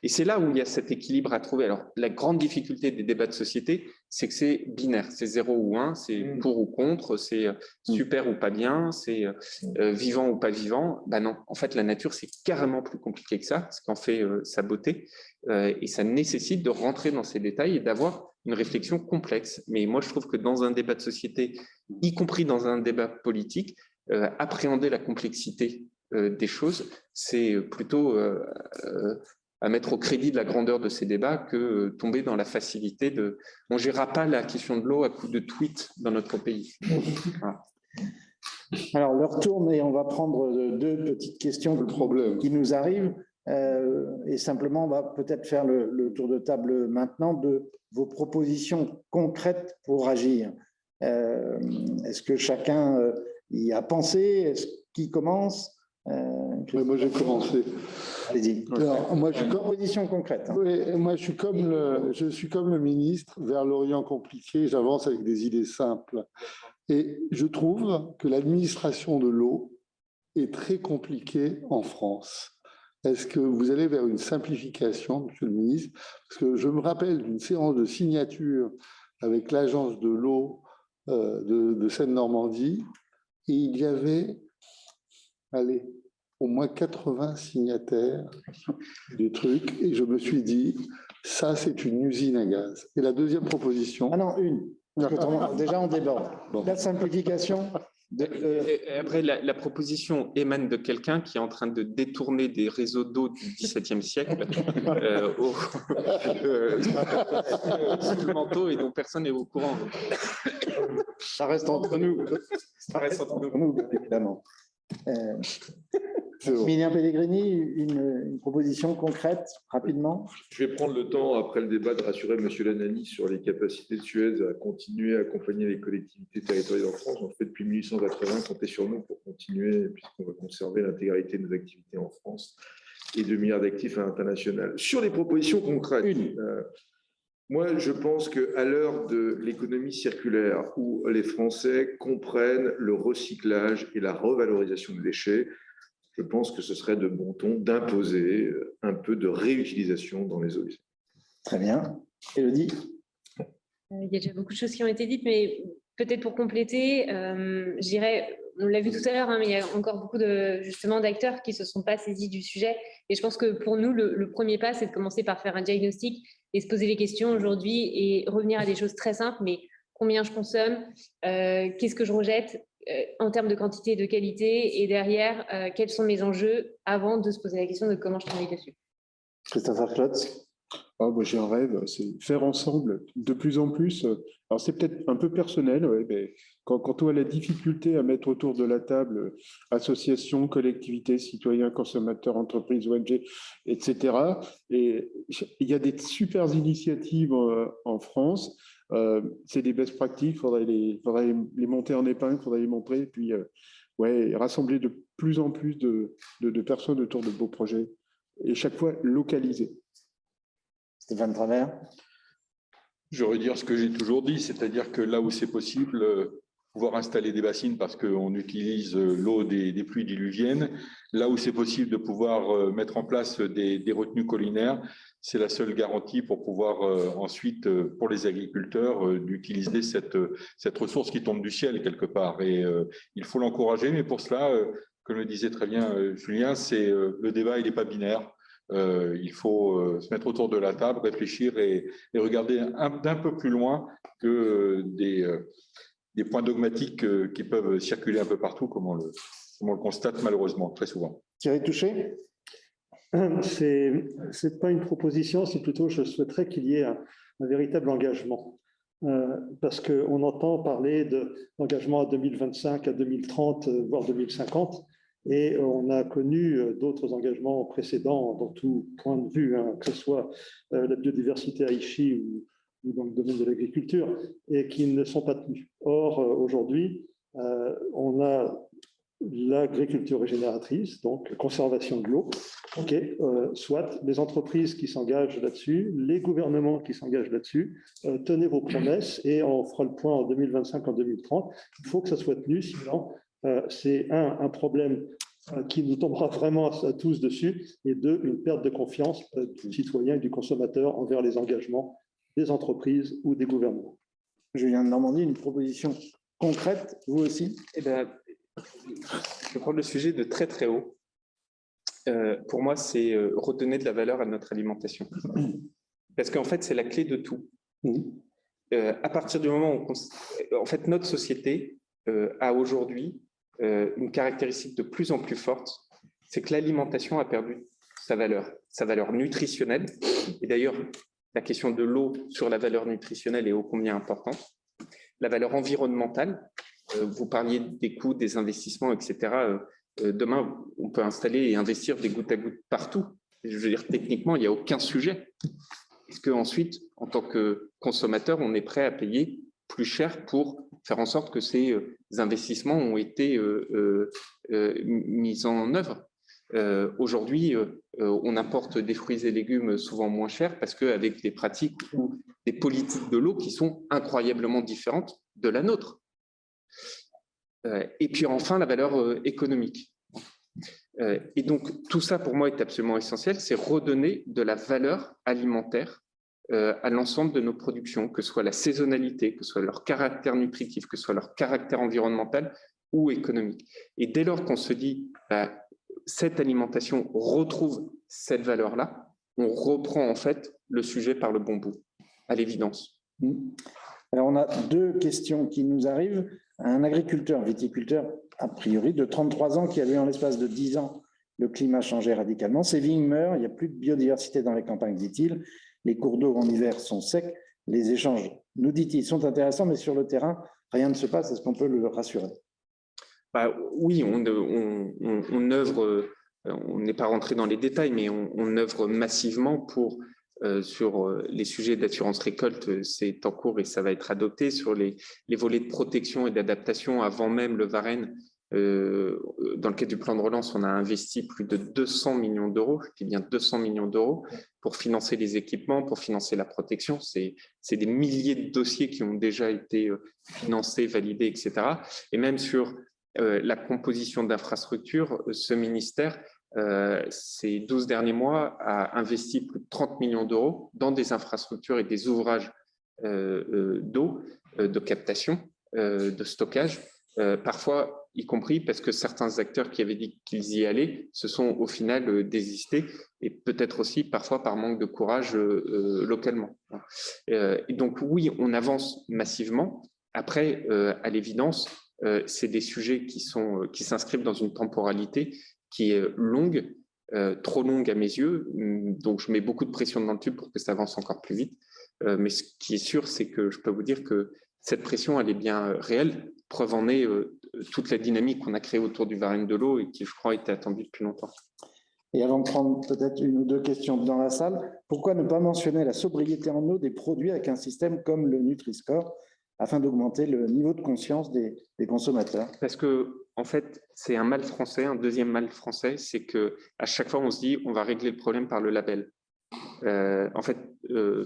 Et c'est là où il y a cet équilibre à trouver. Alors, la grande difficulté des débats de société, c'est que c'est binaire, c'est 0 ou 1, c'est pour ou contre, c'est super ou pas bien, c'est vivant ou pas vivant. Ben non, en fait, la nature, c'est carrément plus compliqué que ça, ce qu'en fait sa beauté, et ça nécessite de rentrer dans ces détails et d'avoir une réflexion complexe. Mais moi, je trouve que dans un débat de société, y compris dans un débat politique, appréhender la complexité des choses, c'est plutôt à mettre au crédit de la grandeur de ces débats que tomber dans la facilité de... On ne gérera pas la question de l'eau à coup de tweets dans notre pays. Voilà. Alors, l'heure tourne et on va prendre deux petites questions qui nous arrivent. Et simplement, on va peut-être faire le tour de table maintenant de vos propositions concrètes pour agir. Est-ce que chacun y a pensé? Qui commence? Moi, j'ai commencé. Allez-y. Alors, moi, je suis comme, Proposition concrète. Hein. oui, moi, je suis comme le ministre, vers l'Orient compliqué, j'avance avec des idées simples. Et je trouve que l'administration de l'eau est très compliquée en France. Est-ce que vous allez vers une simplification, monsieur le ministre? Parce que je me rappelle d'une séance de signature avec l'agence de l'eau de Seine-Normandie, et il y avait, allez, au moins 80 signataires du truc, et je me suis dit, ça, c'est une usine à gaz. Et la deuxième proposition... Ah non, une. Parce que déjà, on déborde. Bon. La simplification... Et après, la proposition émane de quelqu'un qui est en train de détourner des réseaux d'eau du XVIIe siècle sous le manteau et dont personne n'est au courant. Ça reste entre nous. Ça reste entre nous, bien évidemment. Emilien Pellegrini, une proposition concrète, rapidement. Je vais prendre le temps, après le débat, de rassurer M. Lanani sur les capacités de Suez à continuer à accompagner les collectivités territoriales en France. On fait depuis 1880, comptez sur nous pour continuer, puisqu'on va conserver l'intégralité de nos activités en France et 2 milliards d'actifs à l'international. Sur les propositions concrètes, moi, je pense qu'à l'heure de l'économie circulaire, où les Français comprennent le recyclage et la revalorisation des déchets, je pense que ce serait de bon ton d'imposer un peu de réutilisation dans les eaux usées. Très bien. Élodie? Il y a déjà beaucoup de choses qui ont été dites, mais peut-être pour compléter, je dirais, on l'a vu tout à l'heure, hein, mais il y a encore beaucoup justement d'acteurs qui ne se sont pas saisis du sujet. Et je pense que pour nous, le premier pas, c'est de commencer par faire un diagnostic et se poser les questions aujourd'hui et revenir à des choses très simples, mais combien je consomme, qu'est-ce que je rejette en termes de quantité et de qualité, et derrière, quels sont mes enjeux avant de se poser la question de comment je travaille dessus. Christopher Klotz? Oh, moi, j'ai un rêve, c'est faire ensemble de plus en plus. Alors, c'est peut-être un peu personnel, ouais, mais quand on a la difficulté à mettre autour de la table associations, collectivités, citoyens, consommateurs, entreprises, ONG, etc. Et il y a des super initiatives en France. C'est des best practices, il faudrait les monter en épingle, il faudrait les montrer, et puis ouais, rassembler de plus en plus de personnes autour de beaux projets, et chaque fois localisés. Stéphane Travers? Je redire ce que j'ai toujours dit, c'est-à-dire que là où c'est possible, pouvoir installer des bassines parce qu'on utilise l'eau des pluies diluviennes. Là où c'est possible de pouvoir mettre en place des retenues collinaires, c'est la seule garantie pour pouvoir ensuite, pour les agriculteurs, d'utiliser cette ressource qui tombe du ciel quelque part. Et il faut l'encourager, mais pour cela, comme le disait très bien Julien, le débat il n'est pas binaire. Il faut se mettre autour de la table, réfléchir et regarder d'un peu plus loin que des points dogmatiques qui peuvent circuler un peu partout, comme on le constate malheureusement très souvent. Thierry Touché? C'est pas une proposition, c'est plutôt, je souhaiterais qu'il y ait un véritable engagement. Parce qu'on entend parler d'engagement à 2025, à 2030, voire 2050. Et on a connu d'autres engagements précédents dans tout point de vue, hein, que ce soit la biodiversité à Ichy ou dans le domaine de l'agriculture, et qui ne sont pas tenus. Or, aujourd'hui, on a l'agriculture régénératrice, donc conservation de l'eau. OK, soit les entreprises qui s'engagent là-dessus, les gouvernements qui s'engagent là-dessus, tenez vos promesses et on fera le point en 2025, en 2030. Il faut que ça soit tenu, sinon c'est un problème qui nous tombera vraiment à tous dessus, et deux, une perte de confiance du citoyen et du consommateur envers les engagements des entreprises ou des gouvernements. Julien de Normandie, une proposition concrète, vous aussi? Eh ben, je vais prendre le sujet de très très haut. Pour moi, c'est redonner de la valeur à notre alimentation. Parce qu'en fait, c'est la clé de tout. À partir du moment où en fait, notre société a aujourd'hui une caractéristique de plus en plus forte, c'est que l'alimentation a perdu sa valeur nutritionnelle. Et d'ailleurs, la question de l'eau sur la valeur nutritionnelle est ô combien importante. La valeur environnementale, vous parliez des coûts, des investissements, etc. Demain, on peut installer et investir des gouttes à gouttes partout. Je veux dire, techniquement, il n'y a aucun sujet. Est-ce qu'ensuite, en tant que consommateur, on est prêt à payer plus cher pour faire en sorte que ces investissements ont été mis en œuvre? Aujourd'hui, on importe des fruits et légumes souvent moins chers parce qu'avec des pratiques ou des politiques de l'eau qui sont incroyablement différentes de la nôtre. Et puis enfin, la valeur économique. Et donc, tout ça, pour moi, est absolument essentiel, c'est redonner de la valeur alimentaire à l'ensemble de nos productions, que ce soit la saisonnalité, que ce soit leur caractère nutritif, que ce soit leur caractère environnemental ou économique. Et dès lors qu'on se dit cette alimentation retrouve cette valeur-là, on reprend en fait le sujet par le bon bout, à l'évidence. Alors, on a deux questions qui nous arrivent. Un agriculteur, viticulteur, a priori, de 33 ans, qui a vu en l'espace de 10 ans le climat changer radicalement. Ses vignes meurent, il n'y a plus de biodiversité dans les campagnes, dit-il. Les cours d'eau en hiver sont secs. Les échanges, nous dit-il, sont intéressants, mais sur le terrain, rien ne se passe. Est-ce qu'on peut le rassurer? Oui, on œuvre, on n'est pas rentré dans les détails, mais on œuvre massivement pour, sur les sujets d'assurance récolte, c'est en cours et ça va être adopté, sur les volets de protection et d'adaptation avant même le Varenne. Dans le cadre du plan de relance, on a investi plus de 200 millions d'euros, je dis bien 200 millions d'euros, pour financer les équipements, pour financer la protection. C'est des milliers de dossiers qui ont déjà été financés, validés, etc. Et même sur la composition d'infrastructures, ce ministère, ces 12 derniers mois, a investi plus de 30 millions d'euros dans des infrastructures et des ouvrages d'eau, de captation, de stockage, parfois y compris parce que certains acteurs qui avaient dit qu'ils y allaient se sont au final désistés, et peut-être aussi parfois par manque de courage localement. Et donc oui, on avance massivement. Après, à l'évidence, c'est des sujets qui s'inscrivent dans une temporalité qui est longue, trop longue à mes yeux, donc je mets beaucoup de pression dans le tube pour que ça avance encore plus vite. Mais ce qui est sûr, c'est que je peux vous dire que cette pression, elle est bien réelle. Preuve en est toute la dynamique qu'on a créée autour du Varenne de l'eau et qui, je crois, était attendue depuis longtemps. Et avant de prendre peut-être une ou deux questions dans la salle, pourquoi ne pas mentionner la sobriété en eau des produits avec un système comme le Nutri-Score afin d'augmenter le niveau de conscience des consommateurs? Parce que, en fait, c'est un mal français, un deuxième mal français, c'est qu'à chaque fois, on se dit on va régler le problème par le label. En fait,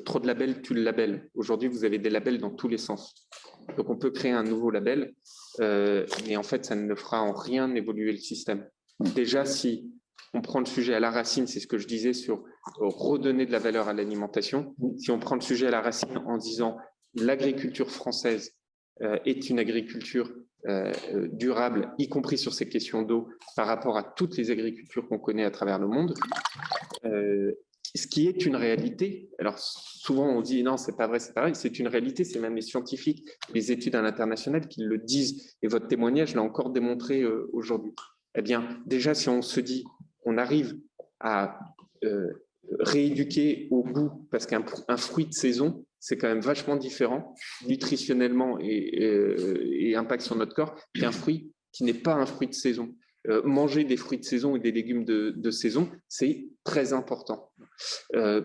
trop de labels tue le label. Aujourd'hui, vous avez des labels dans tous les sens. Donc, on peut créer un nouveau label, mais en fait, ça ne fera en rien évoluer le système. Déjà, si on prend le sujet à la racine, c'est ce que je disais sur redonner de la valeur à l'alimentation, si on prend le sujet à la racine en disant l'agriculture française est une agriculture durable, y compris sur ces questions d'eau, par rapport à toutes les agricultures qu'on connaît à travers le monde, ce qui est une réalité. Alors souvent on dit non, c'est pas vrai, c'est pareil, c'est une réalité, c'est même les scientifiques, les études à l'international qui le disent, et votre témoignage l'a encore démontré aujourd'hui. Eh bien, déjà, si on se dit, on arrive à rééduquer au goût, parce qu'un fruit de saison, c'est quand même vachement différent, nutritionnellement et impact sur notre corps, qu'un fruit qui n'est pas un fruit de saison. Manger des fruits de saison et des légumes de saison, c'est très important.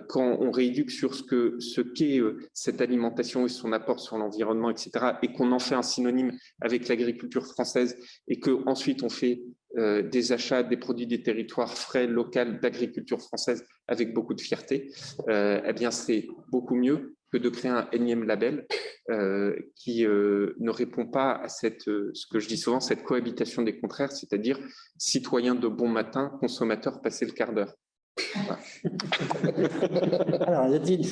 Quand on rééduque sur ce qu'est cette alimentation et son apport sur l'environnement, etc., et qu'on en fait un synonyme avec l'agriculture française, et qu'ensuite on fait des achats des produits des territoires frais, locaux, d'agriculture française avec beaucoup de fierté, eh bien c'est beaucoup mieux que de créer un énième label qui ne répond pas à ce que je dis souvent, cette cohabitation des contraires, c'est-à-dire citoyen de bon matin, consommateur passé le quart d'heure. Voilà. Alors, y a-t-il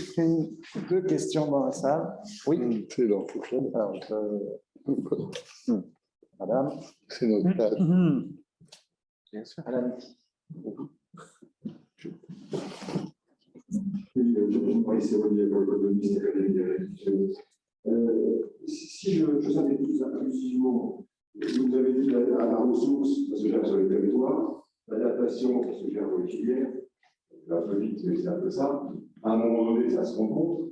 deux questions dans la salle? Oui. C'est leur Madame. C'est notre table. Bien sûr. Madame. Si je synthétise abusivement, vous avez dit la ressource, ça se gère sur les territoires, l'adaptation, ça se gère dans les filières, un peu vite, mais c'est un peu ça. À un moment donné, ça se rencontre,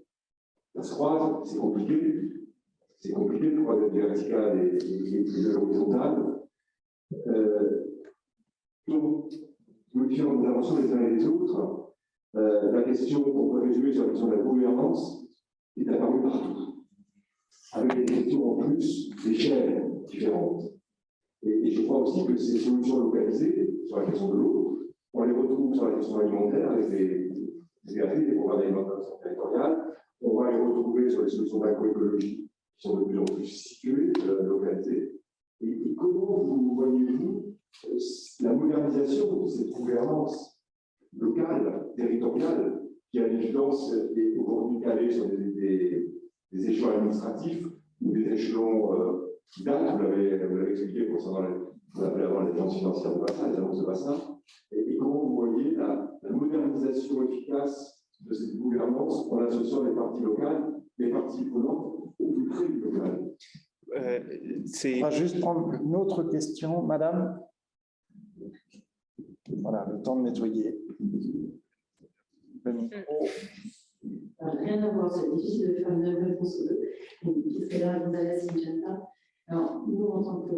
ça se croise, c'est compliqué. C'est compliqué de croiser des verticales et de l'horizontale. Donc, nos différentes interventions les uns et les autres, la question qu'on peut résumer sur la question de la gouvernance est apparue partout, avec des questions en plus d'échelles différentes. Et je crois aussi que ces solutions localisées sur la question de l'eau On les retrouve sur la question alimentaire avec des PAT, des programmes d'alimentation territoriale. On va les retrouver sur les solutions d'agroécologie qui sont de plus en plus situées dans la localité. Et comment vous voyez-vous la modernisation de cette gouvernance locale, territoriale, qui à l'évidence est aujourd'hui calée sur des échelons administratifs ou des échelons qui datent, vous l'avez expliqué concernant qu'on appelait avant les agences financières de bassin, les agences de bassin, et comment vous voyez la modernisation efficace de cette gouvernance en associant les parties locales, les parties prenantes au plus près du local. On va juste prendre une autre question, madame. Voilà, le temps de nettoyer le micro. Rien à voir, c'est difficile de faire une réponse qui serait là, Gonzalez Syngenta. Alors, nous, en tant que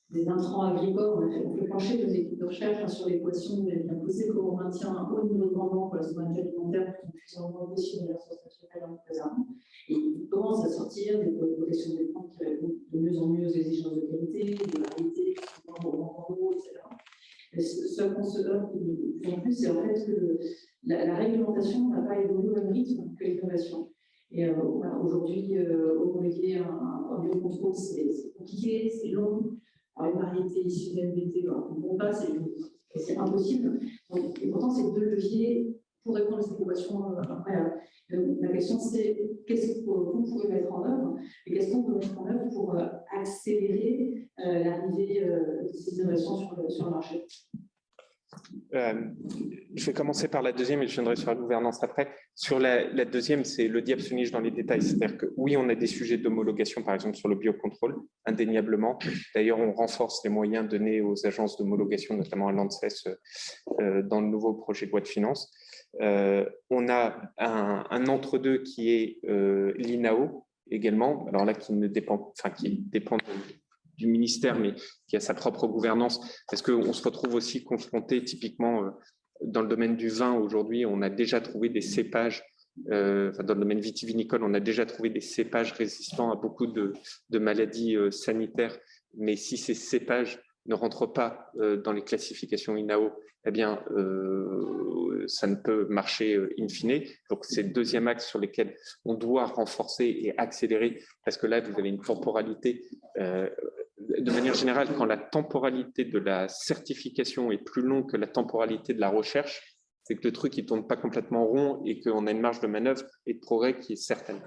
des intrants agricoles, on fait pencher nos équipes de recherche sur l'équation bien posée qu'on maintient un haut niveau de rendement pour la souveraineté alimentaire qui puisse augmenter sur la ressource naturelle en préservant. Et il commence à sortir des protections des plantes qui répondent de mieux en mieux aux exigences de qualité, des variétés, qui sont au rendement, etc. Ce qu'on se donne de plus en plus, c'est en fait que la réglementation n'a pas évolué au même rythme que l'innovation. Et aujourd'hui, homologuer un biocontrôle, c'est compliqué, c'est long. Alors, une variété issue d'NBT, on ne pas, c'est impossible. Donc, et pourtant, c'est deux leviers pour répondre à cette équation. La question, c'est qu'est-ce qu'on pourrait mettre en œuvre et qu'est-ce qu'on peut mettre en œuvre pour accélérer l'arrivée de ces innovations sur le marché. Je vais commencer par la deuxième et je viendrai sur la gouvernance après. Sur la deuxième, c'est le diable se niche dans les détails. C'est-à-dire que oui, on a des sujets d'homologation, par exemple sur le biocontrôle, indéniablement. D'ailleurs, on renforce les moyens donnés aux agences d'homologation, notamment à l'ANSES, dans le nouveau projet de loi de finances. On a un entre-deux qui est l'INAO également, alors là qui dépend du ministère, mais qui a sa propre gouvernance, parce qu'on se retrouve aussi confronté typiquement dans le domaine du vin. Aujourd'hui, on a déjà trouvé des cépages, dans le domaine vitivinicole, on a déjà trouvé des cépages résistants à beaucoup de maladies sanitaires, mais si ces cépages ne rentrent pas dans les classifications INAO, eh bien, ça ne peut marcher in fine. Donc, c'est le deuxième axe sur lequel on doit renforcer et accélérer, parce que là, vous avez une temporalité. De manière générale, quand la temporalité de la certification est plus longue que la temporalité de la recherche, c'est que le truc ne tourne pas complètement rond et qu'on a une marge de manœuvre et de progrès qui est certaine.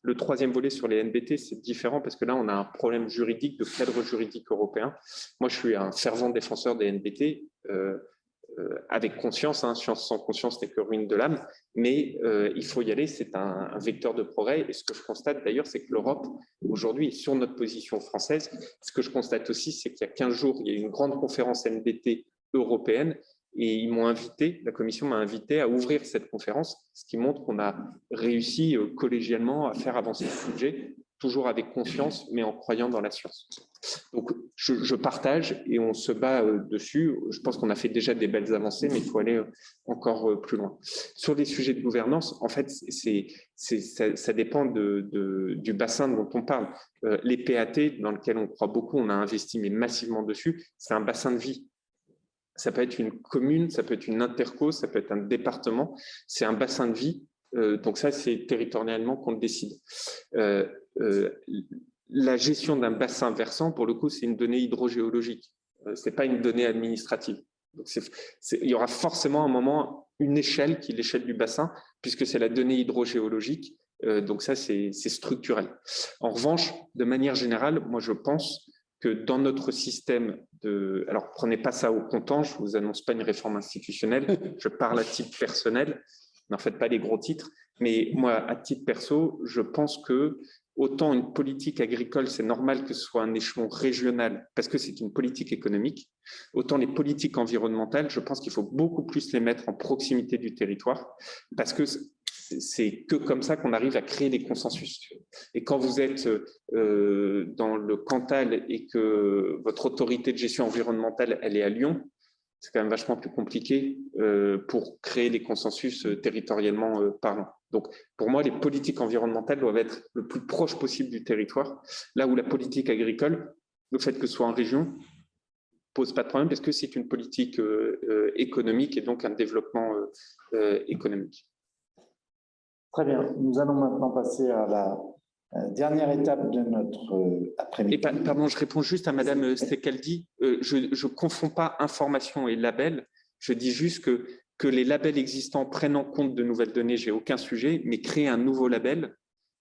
Le troisième volet sur les NBT, c'est différent parce que là, on a un problème juridique, de cadre juridique européen. Moi, je suis un fervent défenseur des NBT, avec conscience, science sans conscience n'est que ruine de l'âme, mais il faut y aller, c'est un vecteur de progrès. Et ce que je constate d'ailleurs, c'est que l'Europe, aujourd'hui, est sur notre position française. Ce que je constate aussi, c'est qu'il y a 15 jours, il y a eu une grande conférence NBT européenne, et ils m'ont invité, la Commission m'a invité à ouvrir cette conférence, ce qui montre qu'on a réussi collégialement à faire avancer ce sujet, toujours avec conscience, mais en croyant dans la science. Donc, je partage et on se bat dessus. Je pense qu'on a fait déjà des belles avancées, mais il faut aller encore plus loin. Sur les sujets de gouvernance, en fait, ça dépend du bassin dont on parle. Les PAT, dans lequel on croit beaucoup, on a investi mais massivement dessus, c'est un bassin de vie. Ça peut être une commune, ça peut être une interco, ça peut être un département. C'est un bassin de vie. Donc ça, c'est territorialement qu'on le décide. La gestion d'un bassin versant, pour le coup, c'est une donnée hydrogéologique. Ce n'est pas une donnée administrative. Donc il y aura forcément un moment, une échelle qui est l'échelle du bassin, puisque c'est la donnée hydrogéologique. Donc ça, c'est structurel. En revanche, de manière générale, moi, je pense que dans notre système de... Alors, prenez pas ça au comptant, je ne vous annonce pas une réforme institutionnelle, je parle à titre personnel, n'en faites pas les gros titres, mais moi, à titre perso, je pense que autant une politique agricole, c'est normal que ce soit un échelon régional, parce que c'est une politique économique, autant les politiques environnementales, je pense qu'il faut beaucoup plus les mettre en proximité du territoire, parce que c'est que comme ça qu'on arrive à créer des consensus. Et quand vous êtes dans le Cantal et que votre autorité de gestion environnementale, elle est à Lyon, c'est quand même vachement plus compliqué pour créer des consensus territorialement parlant. Donc, pour moi, les politiques environnementales doivent être le plus proche possible du territoire, là où la politique agricole, le fait que ce soit en région, pose pas de problème parce que c'est une politique économique et donc un développement économique. Très bien. Nous allons maintenant passer à la dernière étape de notre après-midi. Pardon, je réponds juste à Madame Stecaldi. Je ne confonds pas information et label. Je dis juste que les labels existants prennent en compte de nouvelles données, j'ai aucun sujet, mais créer un nouveau label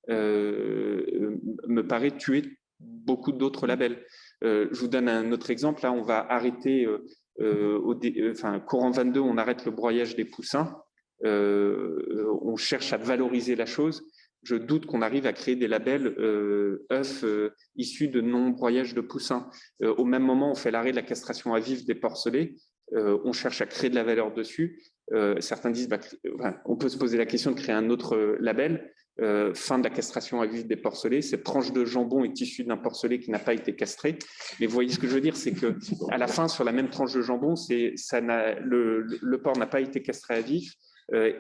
me paraît tuer beaucoup d'autres labels. Je vous donne un autre exemple. Là, on va arrêter, courant 22, on arrête le broyage des poussins. On cherche à valoriser la chose. Je doute qu'on arrive à créer des labels œufs issus de non-broyage de poussins. Au même moment, on fait l'arrêt de la castration à vif des porcelets. On cherche à créer de la valeur dessus. Certains disent, on peut se poser la question de créer un autre label. Fin de la castration à vif des porcelets. Cette tranche de jambon est issue d'un porcelet qui n'a pas été castré. Mais vous voyez ce que je veux dire, c'est que à la fin, sur la même tranche de jambon, le porc n'a pas été castré à vif.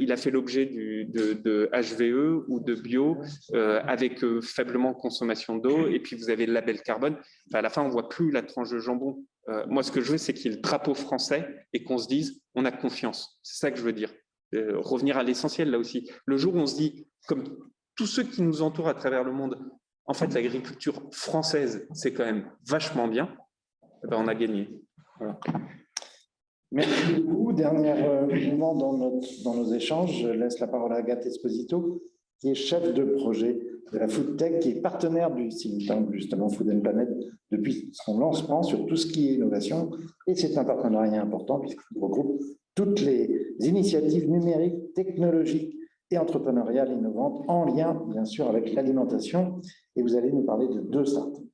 Il a fait l'objet de HVE ou de bio avec faiblement consommation d'eau. Et puis, vous avez le label carbone. À la fin, on ne voit plus la tranche de jambon. Moi, ce que je veux, c'est qu'il y ait le drapeau français et qu'on se dise, on a confiance. C'est ça que je veux dire. Revenir à l'essentiel, là aussi. Le jour où on se dit, comme tous ceux qui nous entourent à travers le monde, en fait, l'agriculture française, c'est quand même vachement bien, on a gagné. Voilà. Merci beaucoup. Dernier mouvement dans nos échanges. Je laisse la parole à Agathe Esposito, qui est chef de projet de la Food Tech, qui est partenaire du think tank, justement, Food and Planet, depuis son lancement sur tout ce qui est innovation. Et c'est un partenariat important puisqu'il regroupe toutes les initiatives numériques, technologiques et entrepreneuriales innovantes en lien, bien sûr, avec l'alimentation. Et vous allez nous parler de 2 startups.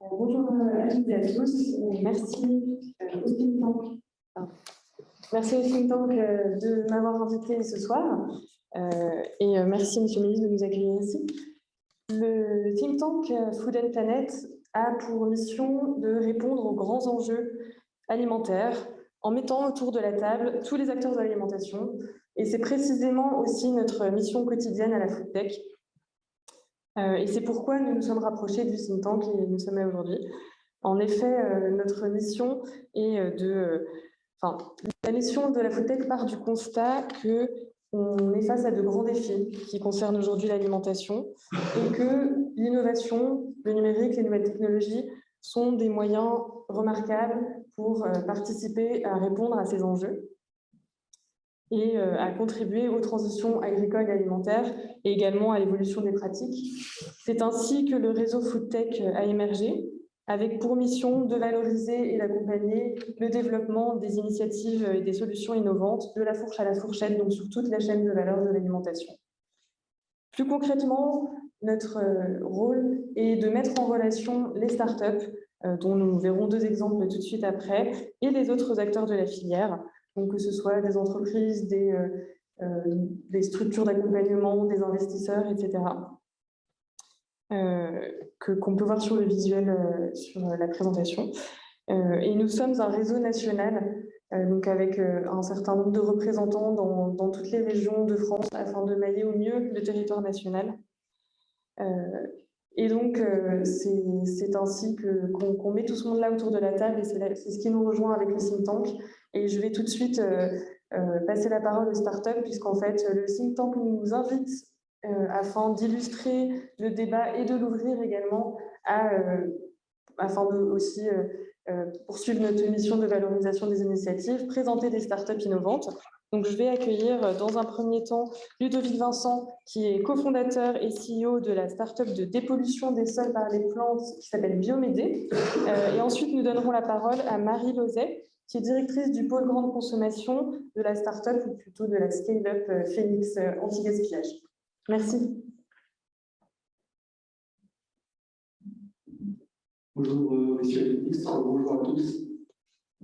Bonjour à toutes et à tous. Merci au think tank de m'avoir invité ce soir. Et merci, Monsieur le ministre, de nous accueillir ici. Le think tank Food and Planet a pour mission de répondre aux grands enjeux alimentaires en mettant autour de la table tous les acteurs de l'alimentation. Et c'est précisément aussi notre mission quotidienne à la Food Tech. Et c'est pourquoi nous nous sommes rapprochés du think tank et nous sommes là aujourd'hui. En effet, notre mission est la mission de la Food Tech part du constat qu'on est face à de grands défis qui concernent aujourd'hui l'alimentation et que l'innovation, le numérique, les nouvelles technologies sont des moyens remarquables pour participer à répondre à ces enjeux et à contribuer aux transitions agricoles et alimentaires et également à l'évolution des pratiques. C'est ainsi que le réseau Food Tech a émergé, avec pour mission de valoriser et d'accompagner le développement des initiatives et des solutions innovantes de la fourche à la fourchette, donc sur toute la chaîne de valeur de l'alimentation. Plus concrètement, notre rôle est de mettre en relation les startups, dont nous verrons 2 exemples tout de suite après, et les autres acteurs de la filière, donc que ce soit des entreprises, des structures d'accompagnement, des investisseurs, etc. Qu'on peut voir sur le visuel, sur la présentation. Et nous sommes un réseau national, donc avec un certain nombre de représentants dans toutes les régions de France afin de mailler au mieux le territoire national. Et donc, c'est ainsi qu'on met tout ce monde-là autour de la table et c'est ce qui nous rejoint avec le think tank. Et je vais tout de suite passer la parole aux startups puisqu'en fait, le think tank nous invite afin d'illustrer le débat et de l'ouvrir également afin de aussi poursuivre notre mission de valorisation des initiatives, présenter des startups innovantes. Donc, je vais accueillir dans un premier temps Ludovic Vincent, qui est cofondateur et CEO de la startup de dépollution des sols par les plantes qui s'appelle Biomédé. Et ensuite, nous donnerons la parole à Marie Lauzet, qui est directrice du pôle grande consommation de la startup, ou plutôt de la scale-up Phoenix anti-gaspillage. Merci. Bonjour, messieurs les ministres, bonjour à tous.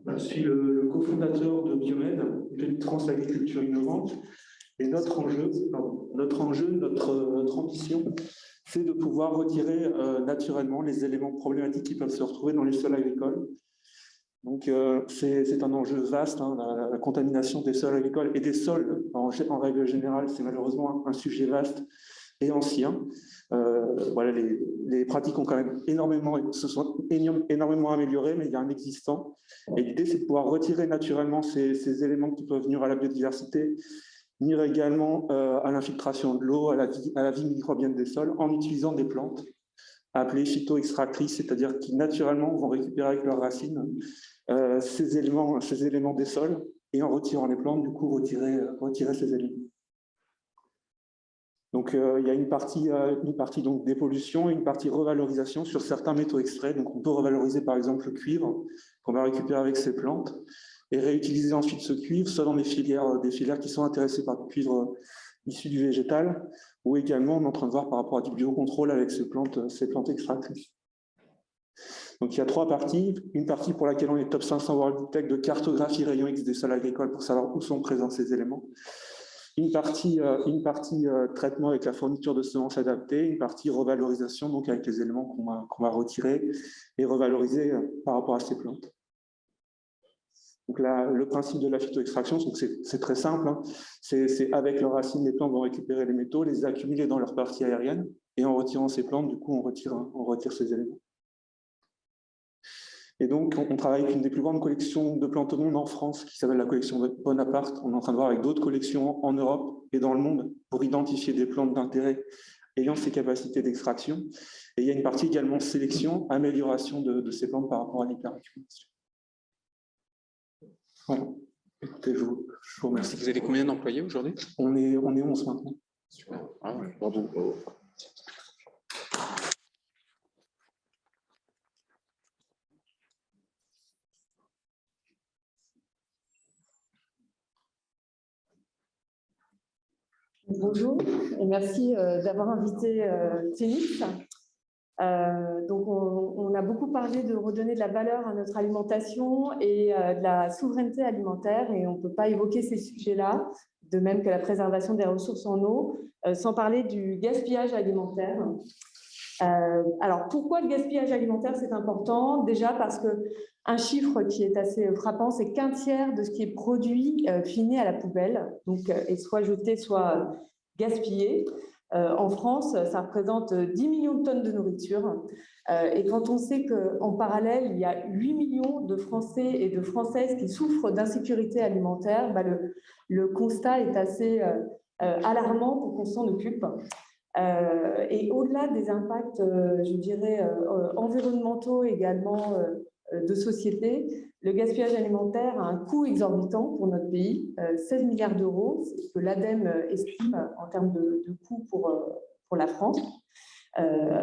Je suis le cofondateur de Biomed, une lutte agriculture innovante. Et notre ambition, c'est de pouvoir retirer naturellement les éléments problématiques qui peuvent se retrouver dans les sols agricoles. Donc, c'est un enjeu vaste, hein, la contamination des sols agricoles et des sols en règle générale, c'est malheureusement un sujet vaste. et anciens. Voilà, les pratiques ont quand même se sont énormément améliorées, mais il y a un existant. Et l'idée, c'est de pouvoir retirer naturellement ces éléments qui peuvent nuire à la biodiversité, nuire également à l'infiltration de l'eau, à la vie microbienne des sols, en utilisant des plantes appelées phytoextractrices, c'est-à-dire qui naturellement vont récupérer avec leurs racines ces éléments des sols, et en retirant les plantes, du coup, retirer ces éléments. Donc, il y a une partie donc, dépollution et une partie revalorisation sur certains métaux extraits. Donc, on peut revaloriser par exemple le cuivre qu'on va récupérer avec ces plantes et réutiliser ensuite ce cuivre, soit dans des filières qui sont intéressées par du cuivre issu du végétal, ou également on est en train de voir par rapport à du biocontrôle avec ces plantes extractrices. Donc, il y a 3 parties. Une partie pour laquelle on est top 500 World Tech de cartographie rayon X des sols agricoles pour savoir où sont présents ces éléments. Une partie traitement avec la fourniture de semences adaptées, une partie revalorisation donc avec les éléments qu'on va retirer et revaloriser par rapport à ces plantes. Donc là, le principe de la phytoextraction, c'est très simple. Hein. C'est avec leurs racines, les plantes vont récupérer les métaux, les accumuler dans leur partie aérienne, et en retirant ces plantes, du coup, on retire ces éléments. Et donc, on travaille avec une des plus grandes collections de plantes au monde en France, qui s'appelle la collection Bonaparte. On est en train de voir avec d'autres collections en Europe et dans le monde pour identifier des plantes d'intérêt ayant ces capacités d'extraction. Et il y a une partie également sélection, amélioration de ces plantes par rapport à l'hyperaccumulation. Voilà. Écoutez, je vous remercie. Vous avez combien d'employés aujourd'hui? On est 11 maintenant. Super. Ah, bravo. Bonjour et merci d'avoir invité Phoenix. Donc on a beaucoup parlé de redonner de la valeur à notre alimentation et de la souveraineté alimentaire, et on ne peut pas évoquer ces sujets-là, de même que la préservation des ressources en eau, sans parler du gaspillage alimentaire. Alors pourquoi le gaspillage alimentaire c'est important? Déjà parce qu'un chiffre qui est assez frappant, c'est qu'1 tiers de ce qui est produit finit à la poubelle, donc est soit jeté, soit gaspillé. En France, ça représente 10 millions de tonnes de nourriture. Et quand on sait qu'en parallèle, il y a 8 millions de Français et de Françaises qui souffrent d'insécurité alimentaire, bah le constat est assez alarmant pour qu'on s'en occupe. Et au-delà des impacts, je dirais, environnementaux également de société, le gaspillage alimentaire a un coût exorbitant pour notre pays, 16 milliards d'euros, c'est ce que l'ADEME estime en termes de coût pour la France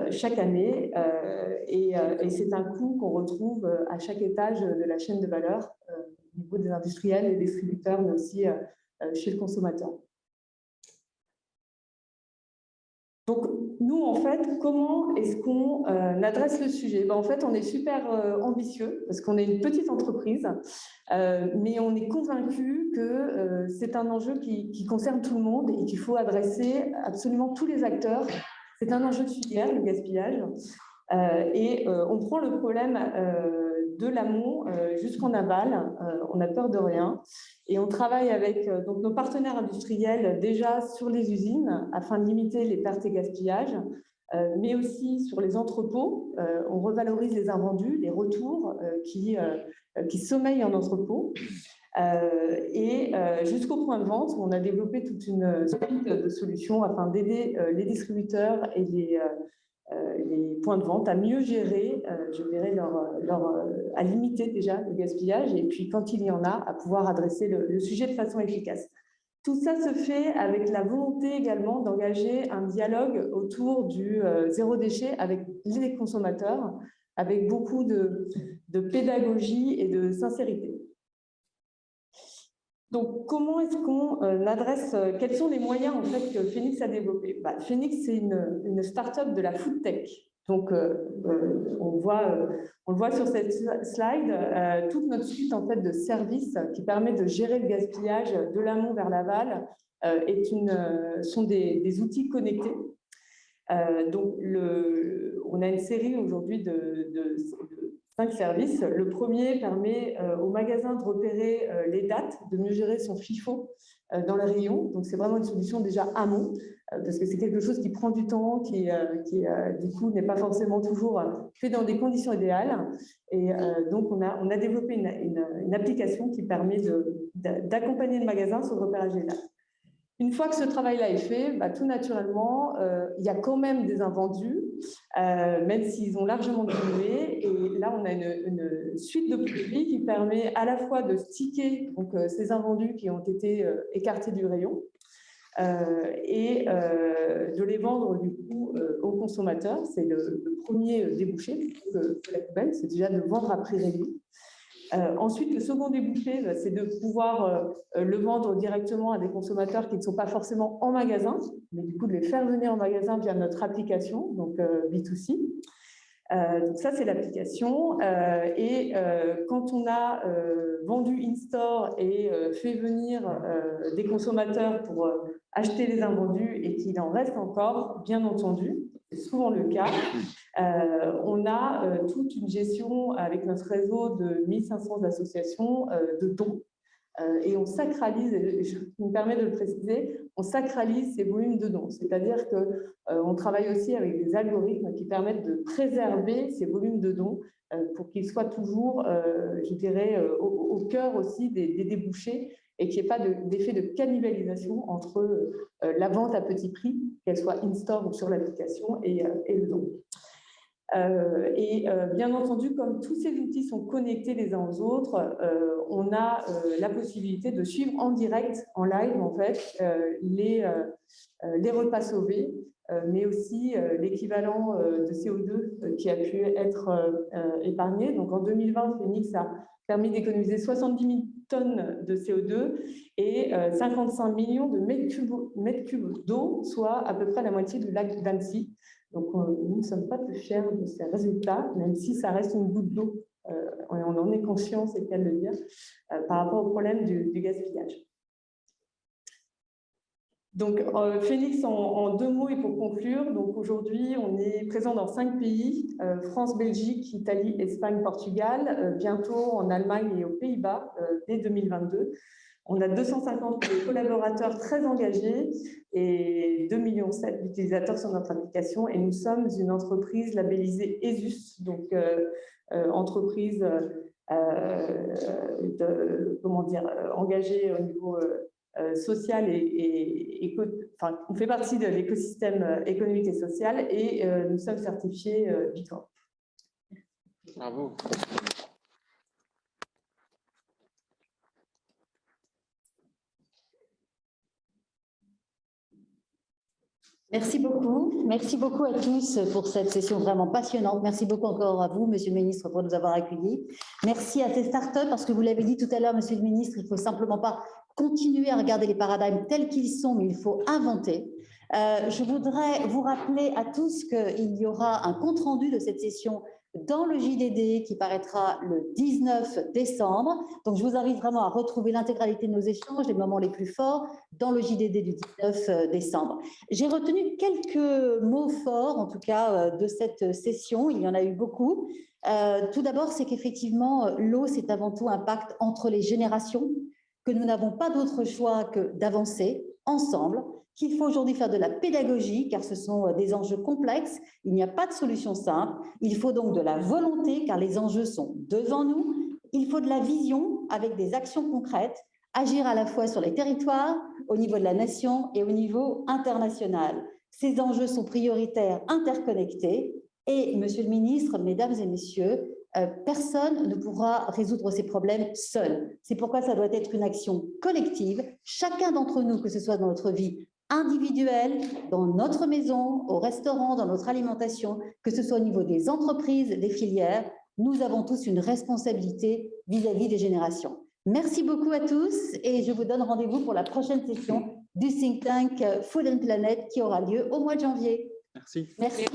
chaque année. Et c'est un coût qu'on retrouve à chaque étage de la chaîne de valeur, au niveau des industriels et des distributeurs, mais aussi chez le consommateur. Donc, nous, en fait, comment est-ce qu'on adresse le sujet? En fait, on est super ambitieux parce qu'on est une petite entreprise, mais on est convaincu que c'est un enjeu qui concerne tout le monde et qu'il faut adresser absolument tous les acteurs. C'est un enjeu de filière, le gaspillage, et on prend le problème de l'amont jusqu'en aval, on n'a peur de rien. Et on travaille avec donc, nos partenaires industriels déjà sur les usines afin de limiter les pertes et gaspillages, mais aussi sur les entrepôts. On revalorise les invendus, les retours qui sommeillent en entrepôt. Et jusqu'au point de vente, où on a développé toute une suite de solutions afin d'aider les distributeurs et les points de vente à mieux gérer, à limiter déjà le gaspillage, et puis quand il y en a, à pouvoir adresser le sujet de façon efficace. Tout ça se fait avec la volonté également d'engager un dialogue autour du zéro déchet avec les consommateurs, avec beaucoup de pédagogie et de sincérité. Donc, comment est-ce qu'on adresse, quels sont les moyens en fait, que Phoenix a développés? Phoenix, c'est une start-up de la food tech. Donc, on le voit sur cette slide, toute notre suite en fait, de services qui permet de gérer le gaspillage de l'amont vers l'aval sont des outils connectés. Donc, on a une série aujourd'hui de 5 services. Le premier permet au magasin de repérer les dates, de mieux gérer son FIFO dans les rayons. Donc, c'est vraiment une solution déjà amont parce que c'est quelque chose qui prend du temps, qui du coup, n'est pas forcément toujours fait dans des conditions idéales. Et donc, on a développé une application qui permet d'accompagner le magasin sur le repérage des dates. Une fois que ce travail-là est fait, tout naturellement, il y a quand même des invendus, même s'ils ont largement diminué. Et là, on a une suite de produits qui permet à la fois de sticker donc, ces invendus qui ont été écartés du rayon et de les vendre du coup aux consommateurs. C'est le premier débouché de la poubelle, c'est déjà de vendre à prix réduit. Ensuite, le second débouché, c'est de pouvoir le vendre directement à des consommateurs qui ne sont pas forcément en magasin, mais du coup de les faire venir en magasin via notre application, donc B2C. Donc ça, c'est l'application. Et quand on a vendu in-store et fait venir des consommateurs pour acheter les invendus et qu'il en reste encore, bien entendu, c'est souvent le cas, on a toute une gestion avec notre réseau de 1500 associations de dons. Et on sacralise, je me permets de le préciser, on sacralise ces volumes de dons. C'est-à-dire qu'on travaille aussi avec des algorithmes qui permettent de préserver ces volumes de dons pour qu'ils soient toujours, je dirais, au cœur aussi des débouchés et qu'il n'y ait pas d'effet de cannibalisation entre la vente à petit prix, qu'elle soit in-store ou sur l'application, et le don. Bien entendu, comme tous ces outils sont connectés les uns aux autres, on a la possibilité de suivre en direct, en live en fait, les repas sauvés, mais aussi l'équivalent de CO2 qui a pu être épargné. Donc en 2020, Phoenix a permis d'économiser 70 000 tonnes de CO2 et 55 millions de mètres cubes d'eau, soit à peu près la moitié du lac d'Annecy. Donc, nous ne sommes pas plus fiers de ces résultats, même si ça reste une goutte d'eau, on en est conscient, c'est le cas de le dire, par rapport au problème du gaspillage. Donc, Phoenix, en 2 mots et pour conclure, donc aujourd'hui, on est présent dans 5 pays, France, Belgique, Italie, Espagne, Portugal, bientôt en Allemagne et aux Pays-Bas, dès 2022. On a 250 collaborateurs très engagés et 2,7 millions d'utilisateurs sur notre application. Et nous sommes une entreprise labellisée ESUS, donc entreprise engagée au niveau social enfin, on fait partie de l'écosystème économique et social et nous sommes certifiés B Corp. Bravo. Merci beaucoup à tous pour cette session vraiment passionnante. Merci beaucoup encore à vous, Monsieur le Ministre, pour nous avoir accueillis. Merci à ces startups, parce que vous l'avez dit tout à l'heure, Monsieur le Ministre, il ne faut simplement pas continuer à regarder les paradigmes tels qu'ils sont, mais il faut inventer. Je voudrais vous rappeler à tous qu'il y aura un compte-rendu de cette session dans le JDD qui paraîtra le 19 décembre. Donc, je vous invite vraiment à retrouver l'intégralité de nos échanges, les moments les plus forts, dans le JDD du 19 décembre. J'ai retenu quelques mots forts, en tout cas, de cette session. Il y en a eu beaucoup. Tout d'abord, c'est qu'effectivement, l'eau, c'est avant tout un pacte entre les générations, que nous n'avons pas d'autre choix que d'avancer ensemble, qu'il faut aujourd'hui faire de la pédagogie, car ce sont des enjeux complexes, il n'y a pas de solution simple, il faut donc de la volonté, car les enjeux sont devant nous, il faut de la vision avec des actions concrètes, agir à la fois sur les territoires, au niveau de la nation et au niveau international. Ces enjeux sont prioritaires, interconnectés, et Monsieur le Ministre, Mesdames et Messieurs, personne ne pourra résoudre ces problèmes seul. C'est pourquoi ça doit être une action collective, chacun d'entre nous, que ce soit dans notre vie individuelle, dans notre maison, au restaurant, dans notre alimentation, que ce soit au niveau des entreprises, des filières, nous avons tous une responsabilité vis-à-vis des générations. Merci beaucoup à tous et je vous donne rendez-vous pour la prochaine session du think tank Food and Planet qui aura lieu au mois de janvier. Merci. Merci.